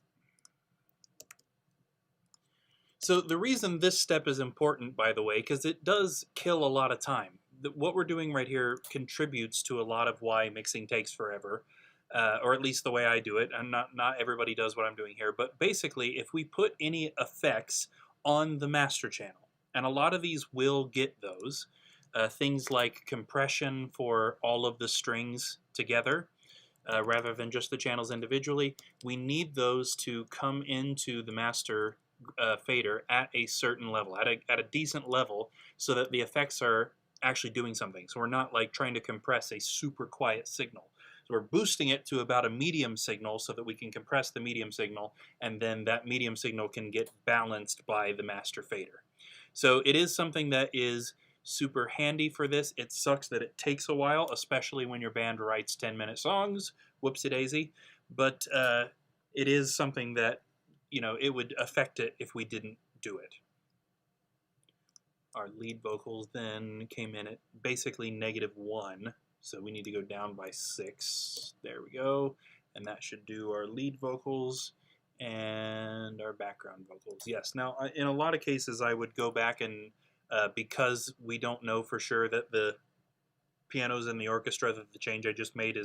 So the reason this step is important, by the way, because it does kill a lot of time. What we're doing right here contributes to a lot of why mixing takes forever, or at least the way I do it. And not everybody does what I'm doing here, but basically if we put any effects on the master channel, and a lot of these will get those, things like compression for all of the strings together, rather than just the channels individually, we need those to come into the master fader at a certain level, at a decent level, so that the effects are actually doing something. So we're not like trying to compress a super quiet signal. So we're boosting it to about a medium signal so that we can compress the medium signal, and then that medium signal can get balanced by the master fader. So it is something that is super handy for this. It sucks that it takes a while, especially when your band writes 10-minute songs. Whoopsie-daisy. But it is something that, you know, it would affect it if we didn't do it. Our lead vocals then came in at basically -1, so we need to go down by 6. There we go. And that should do our lead vocals and our background vocals. Yes, now in a lot of cases I would go back and, because we don't know for sure that the pianos and the orchestra, that the change I just made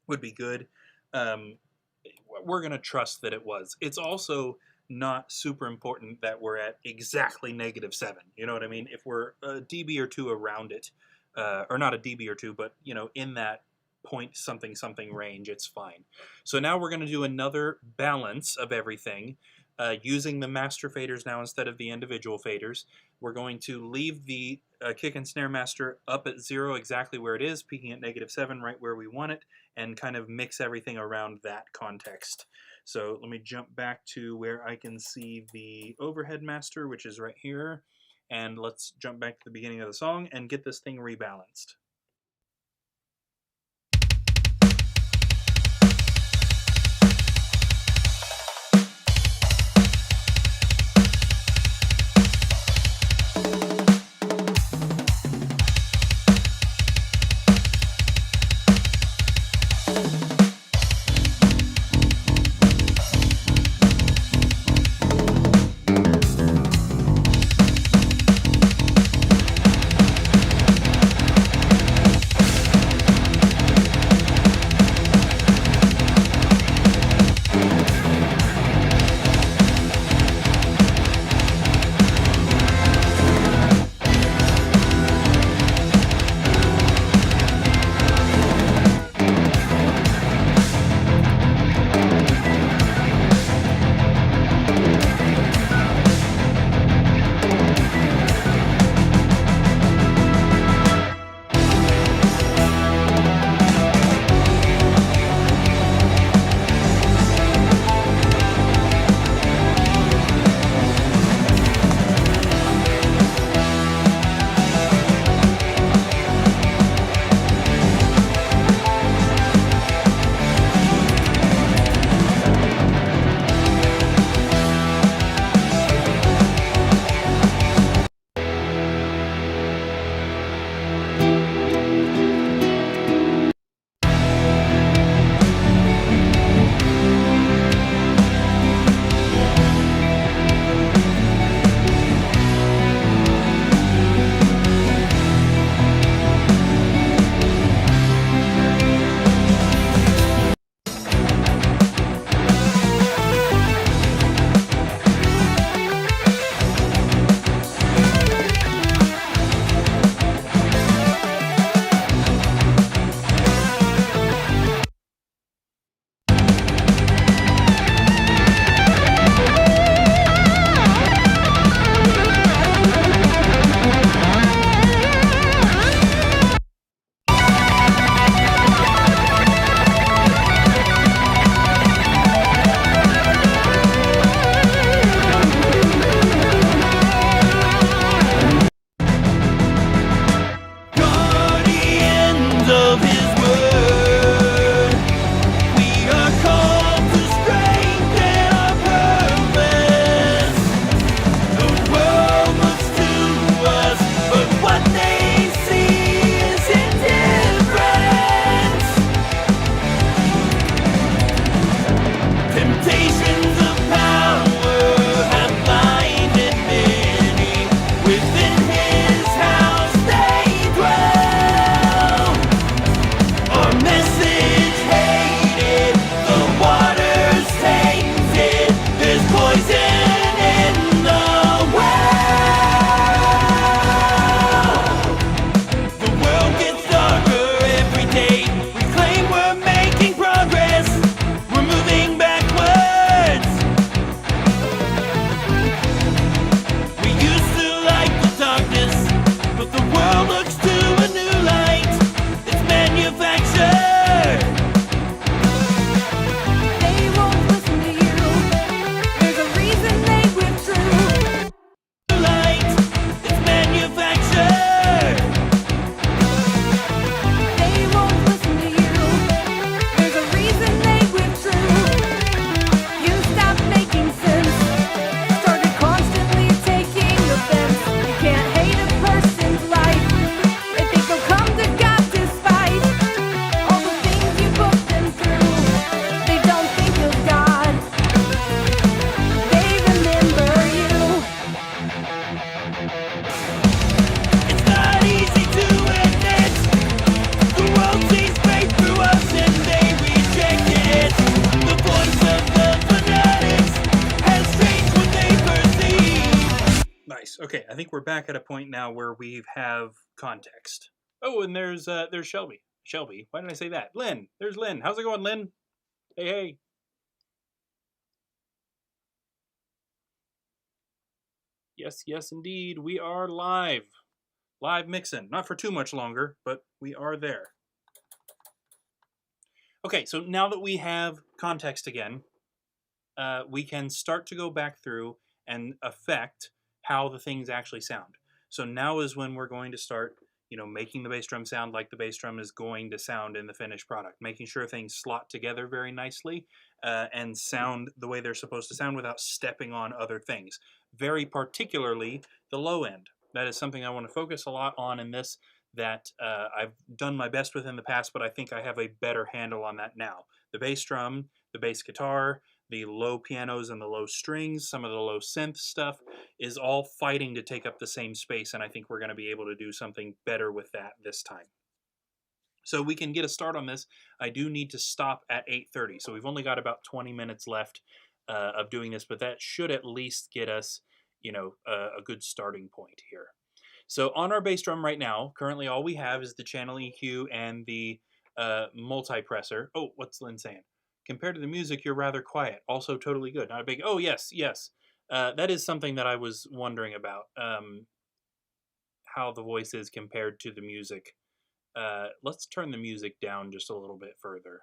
would be good, we're going to trust that it was. It's also not super important that we're at exactly -7. You know what I mean? If we're a dB or 2 around it, or not a dB or 2, but, you know, in that point something something range, it's fine. So now we're going to do another balance of everything, using the master faders now instead of the individual faders. We're going to leave the kick and snare master up at 0 exactly where it is, peaking at -7 right where we want it, and kind of mix everything around that context. So let me jump back to where I can see the overhead master, which is right here, and let's jump back to the beginning of the song and get this thing rebalanced. Okay, I think we're back at a point now where we have context. Oh, and there's Shelby. Shelby, why did I say that? Lynn, there's Lynn. How's it going, Lynn? Hey, hey. Yes, yes, indeed. We are live. Live mixing. Not for too much longer, but we are there. Okay, so now that we have context again, we can start to go back through and affect how the things actually sound. So now is when we're going to start, making the bass drum sound like the bass drum is going to sound in the finished product, making sure things slot together very nicely and sound the way they're supposed to sound without stepping on other things. Very particularly the low end. That is something I want to focus a lot on in this that I've done my best with in the past, but I think I have a better handle on that now. The bass drum, the bass guitar, the low pianos and the low strings, some of the low synth stuff is all fighting to take up the same space, and I think we're going to be able to do something better with that this time. So we can get a start on this. I do need to stop at 8:30, so we've only got about 20 minutes left of doing this, but that should at least get us, a good starting point here. So on our bass drum right now, currently all we have is the channel EQ and the multipressor. Oh, what's Lynn saying? Compared to the music, you're rather quiet. Also totally good. Not a big... Oh, yes, yes. That is something that I was wondering about. How the voice is compared to the music. Let's turn the music down just a little bit further.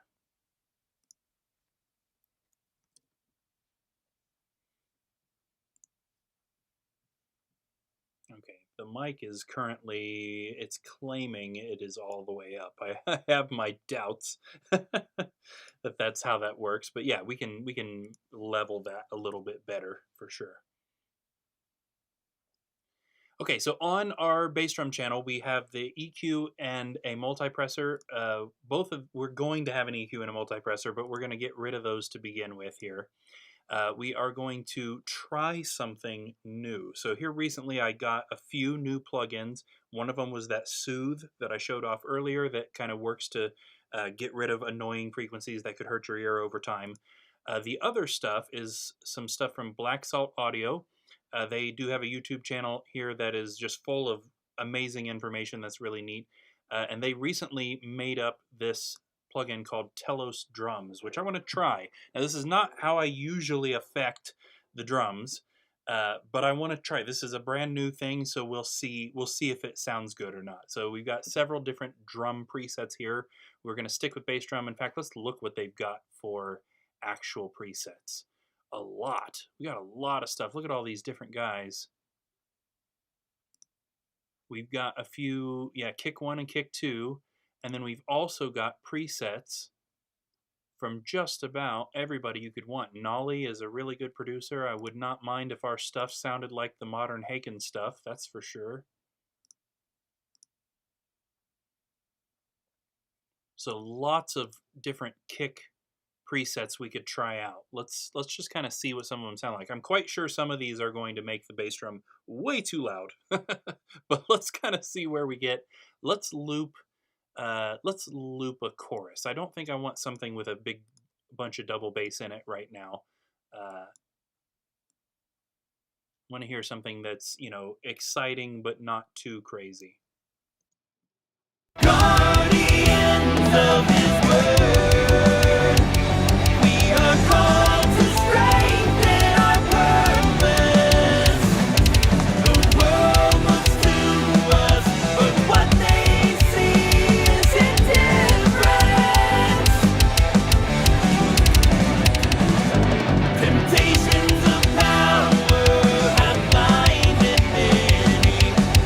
Okay, the mic is currently, it's claiming it is all the way up. I have my doubts that that's how that works, but yeah, we can level that a little bit better for sure. Okay, so on our bass drum channel, we have the EQ and a multipressor. We're going to have an EQ and a multipressor, but we're going to get rid of those to begin with here. We are going to try something new. So here recently I got a few new plugins. One of them was that Soothe that I showed off earlier that kind of works to get rid of annoying frequencies that could hurt your ear over time. The other stuff is some stuff from Black Salt Audio. They do have a YouTube channel here that is just full of amazing information that's really neat. And they recently made up this plugin called Telos Drums, which I want to try. Now, this is not how I usually affect the drums, but I want to try. This is a brand new thing, so we'll see if it sounds good or not. So we've got several different drum presets here. We're going to stick with bass drum. In fact, let's look what they've got for actual presets. A lot. We got a lot of stuff. Look at all these different guys. We've got a few, kick 1 and kick 2. And then we've also got presets from just about everybody you could want. Nolly is a really good producer. I would not mind if our stuff sounded like the modern Haken stuff, that's for sure. So lots of different kick presets we could try out. Let's just kind of see what some of them sound like. I'm quite sure some of these are going to make the bass drum way too loud. But let's kind of see where we get. Let's loop a chorus. I don't think I want something with a big bunch of double bass in it right now. I want to hear something that's, exciting but not too crazy. Guardians of his word, we are called to strengthen our purpose. The world looks to us, but what they see is indifference. Temptations of power have blinded many.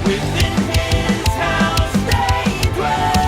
Within his house they dwell.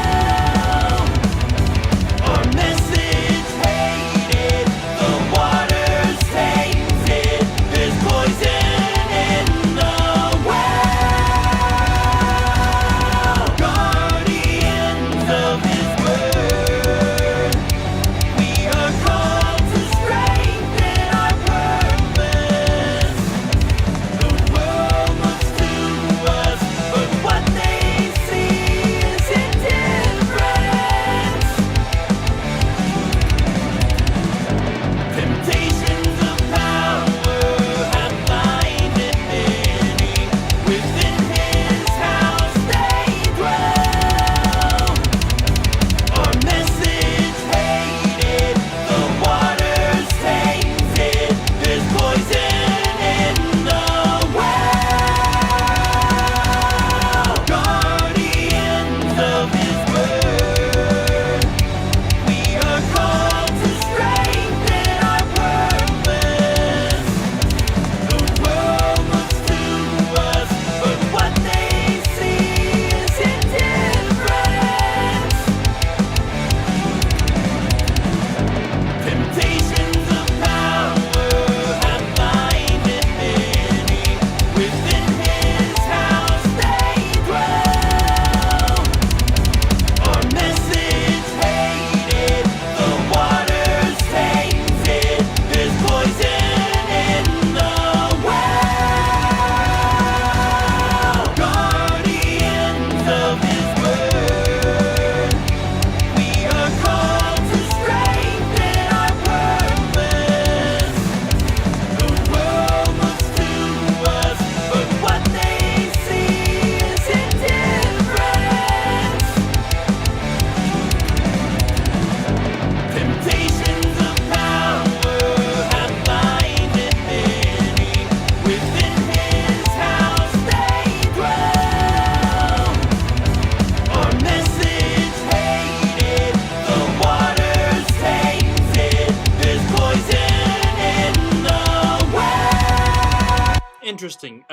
interesting.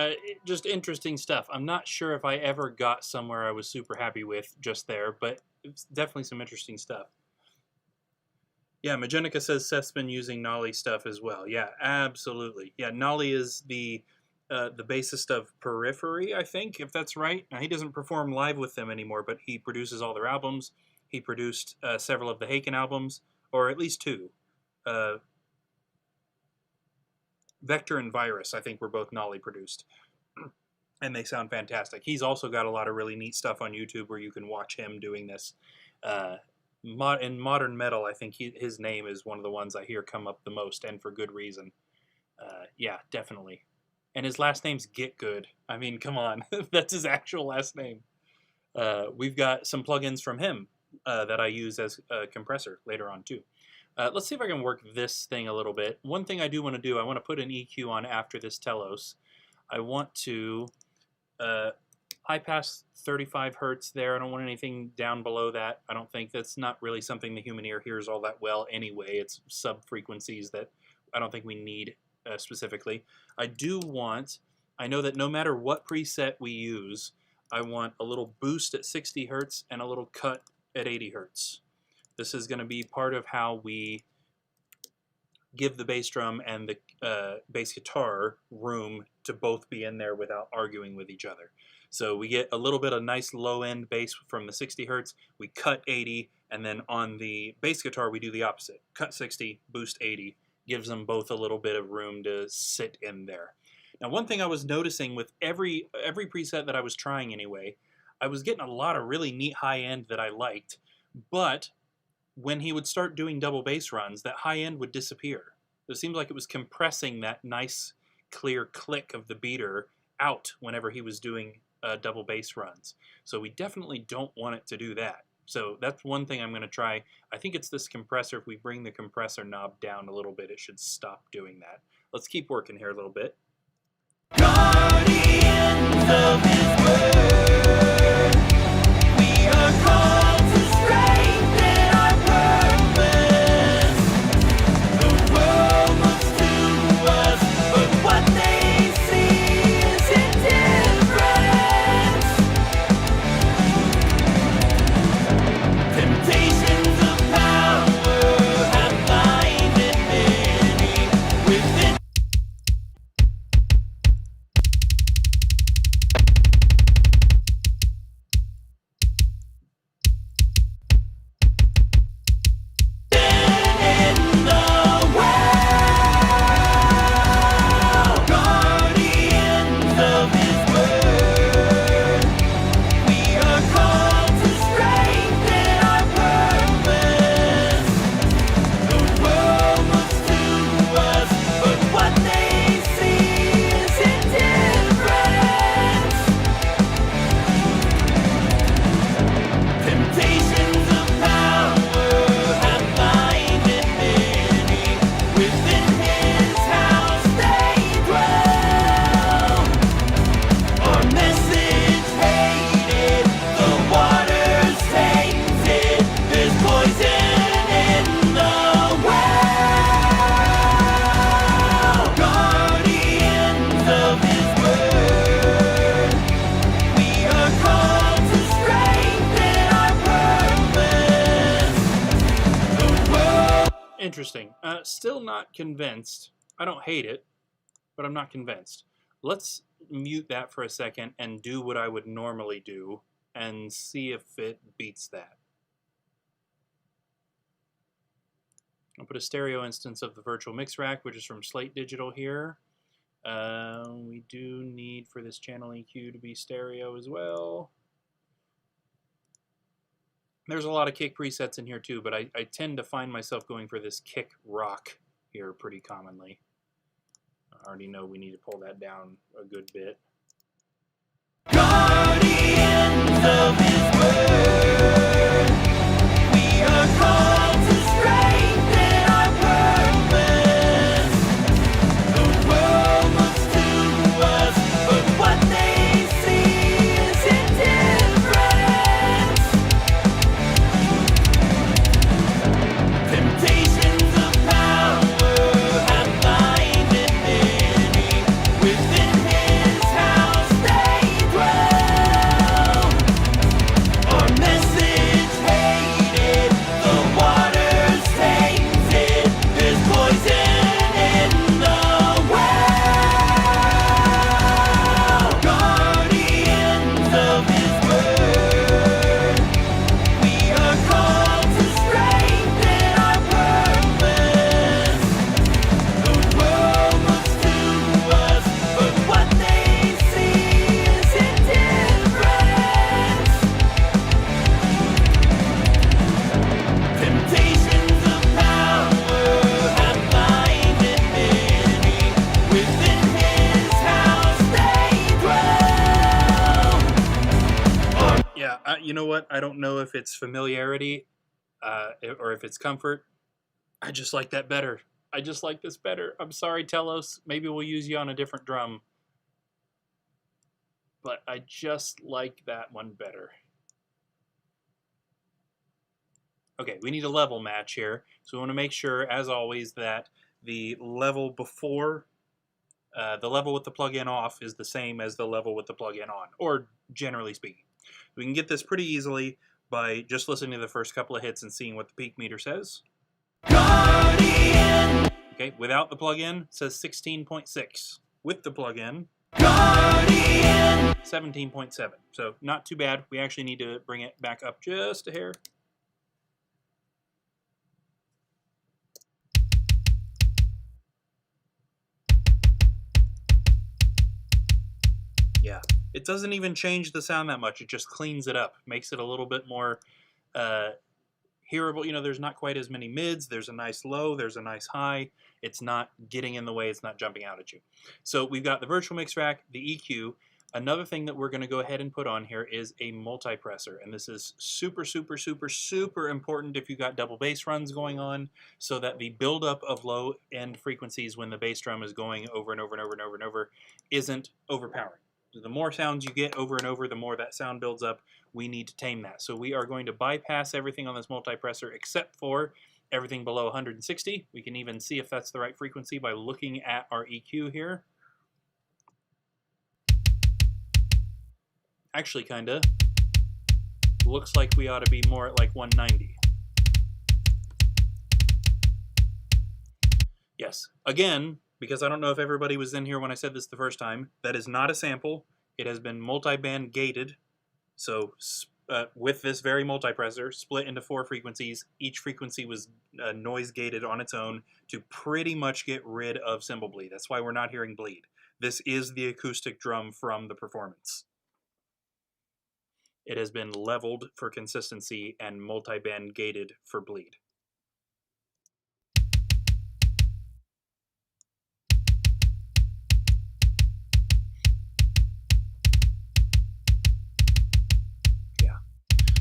Just interesting stuff. I'm not sure if I ever got somewhere I was super happy with just there, but it's definitely some interesting stuff. Yeah, Magenica says Seth's been using Nolly stuff as well. Yeah, absolutely. Yeah, Nolly is the bassist of Periphery, I think, if that's right. Now, he doesn't perform live with them anymore, but he produces all their albums. He produced several of the Haken albums, or at least two. Vector and Virus, I think, were both Nolly produced. And they sound fantastic. He's also got a lot of really neat stuff on YouTube where you can watch him doing this. In modern metal, I think his name is one of the ones I hear come up the most, and for good reason. Yeah, definitely. And his last name's Get Good. I mean, come on. That's his actual last name. We've got some plugins from him that I use as a compressor later on, too. Let's see if I can work this thing a little bit. One thing I do want to do, I want to put an EQ on after this telos. I want to high pass 35 hertz there. I don't want anything down below that. I don't think that's not really something the human ear hears all that well anyway. It's sub-frequencies that I don't think we need specifically. I know that no matter what preset we use, I want a little boost at 60 hertz and a little cut at 80 hertz. This is going to be part of how we give the bass drum and the bass guitar room to both be in there without arguing with each other. So we get a little bit of nice low-end bass from the 60 hertz, we cut 80, and then on the bass guitar we do the opposite. Cut 60, boost 80, gives them both a little bit of room to sit in there. Now, one thing I was noticing with every preset that I was trying anyway, I was getting a lot of really neat high-end that I liked, but when he would start doing double bass runs, that high end would disappear. It seemed like it was compressing that nice, clear click of the beater out whenever he was doing double bass runs. So we definitely don't want it to do that. So that's one thing I'm going to try. I think it's this compressor. If we bring the compressor knob down a little bit, it should stop doing that. Let's keep working here a little bit. Guardians of his word, we are called to strengthen our purpose. The world looks to us, but what they see is indifference. Temptations of power have blinded many within. Interesting. Still not convinced. I don't hate it, but I'm not convinced. Let's mute that for a second and do what I would normally do and see if it beats that. I'll put a stereo instance of the virtual mix rack, which is from Slate Digital here. We do need for this channel EQ to be stereo as well. There's a lot of kick presets in here too, but I tend to find myself going for this kick rock here pretty commonly. I already know we need to pull that down a good bit. Guardians of his word, we are called to strengthen our purpose. The world looks to us, but what they see is indifference. Temptations of power have blinded many within him. what? I don't know if it's familiarity or if it's comfort. I just like that better. I just like this better. I'm sorry, Telos. Maybe we'll use you on a different drum. But I just like that one better. Okay, we need a level match here. So we want to make sure, as always, that the level before, the level with the plug-in off is the same as the level with the plug-in on, or generally speaking. We can get this pretty easily by just listening to the first couple of hits and seeing what the peak meter says. Guardian, Okay, without the plug-in, it says 16.6. With the plug-in, Guardian, 17.7. So not too bad. We actually need to bring it back up just a hair. Yeah, it doesn't even change the sound that much. It just cleans it up, makes it a little bit more hearable. You know, there's not quite as many mids. There's a nice low. There's a nice high. It's not getting in the way. It's not jumping out at you. So we've got the virtual mix rack, the EQ. Another thing that we're going to go ahead and put on here is a multipressor. And this is super, super, super, super important if you've got double bass runs going on, so that the buildup of low end frequencies when the bass drum is going over and over and over and over and over isn't overpowering. The more sounds you get over and over, the more that sound builds up. We need to tame that. So we are going to bypass everything on this multipressor except for everything below 160. We can even see if that's the right frequency by looking at our EQ here. Actually, kinda. Looks like we ought to be more at like 190. Yes. Again, because I don't know if everybody was in here when I said this the first time, that is not a sample. It has been multi-band gated. So with this very multipressor, split into 4 frequencies. Each frequency was noise gated on its own to pretty much get rid of cymbal bleed. That's why we're not hearing bleed. This is the acoustic drum from the performance. It has been leveled for consistency and multi-band gated for bleed.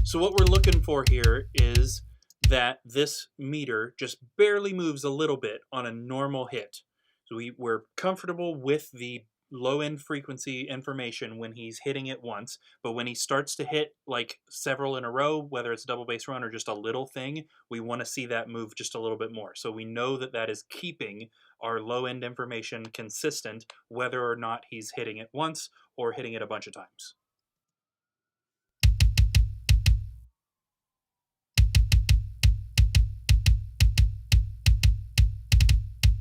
So what we're looking for here is that this meter just barely moves a little bit on a normal hit. So we're comfortable with the low end frequency information when he's hitting it once, but when he starts to hit like several in a row, whether it's a double bass run or just a little thing, we want to see that move just a little bit more. So we know that that is keeping our low end information consistent, whether or not he's hitting it once or hitting it a bunch of times.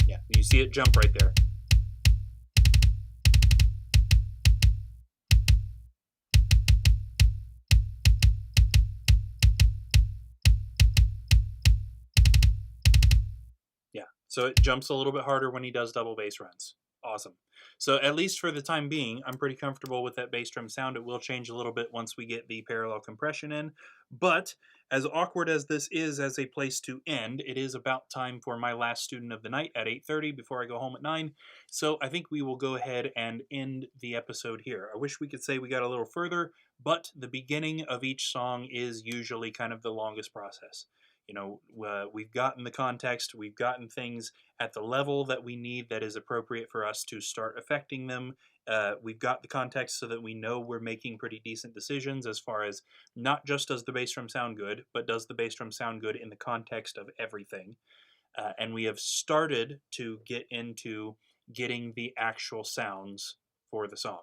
Yeah, you see it jump right there. Yeah, so it jumps a little bit harder when he does double bass runs. Awesome. So at least for the time being, I'm pretty comfortable with that bass drum sound. It will change a little bit once we get the parallel compression in. But as awkward as this is as a place to end, it is about time for my last student of the night at 8:30 before I go home at 9. So I think we will go ahead and end the episode here. I wish we could say we got a little further, but the beginning of each song is usually kind of the longest process. You know, we've gotten the context, we've gotten things at the level that we need that is appropriate for us to start affecting them. We've got the context so that we know we're making pretty decent decisions as far as not just does the bass drum sound good, but does the bass drum sound good in the context of everything. And we have started to get into getting the actual sounds for the song.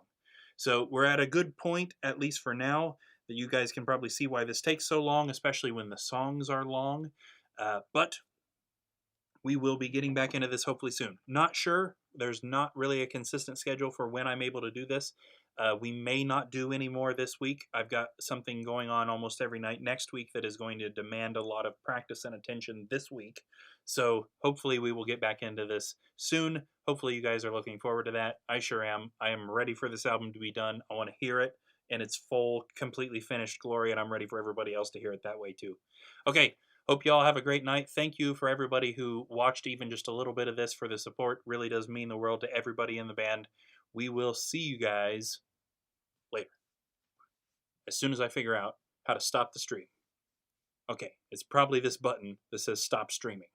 So we're at a good point, at least for now, that you guys can probably see why this takes so long, especially when the songs are long. But we will be getting back into this hopefully soon. Not sure. There's not really a consistent schedule for when I'm able to do this. We may not do any more this week. I've got something going on almost every night next week that is going to demand a lot of practice and attention this week. So hopefully we will get back into this soon. Hopefully you guys are looking forward to that. I sure am. I am ready for this album to be done. I want to hear it in its full, completely finished glory, and I'm ready for everybody else to hear it that way too. Okay, hope you all have a great night. Thank you for everybody who watched even just a little bit of this for the support. Really does mean the world to everybody in the band. We will see you guys later, as soon as I figure out how to stop the stream. Okay, it's probably this button that says stop streaming.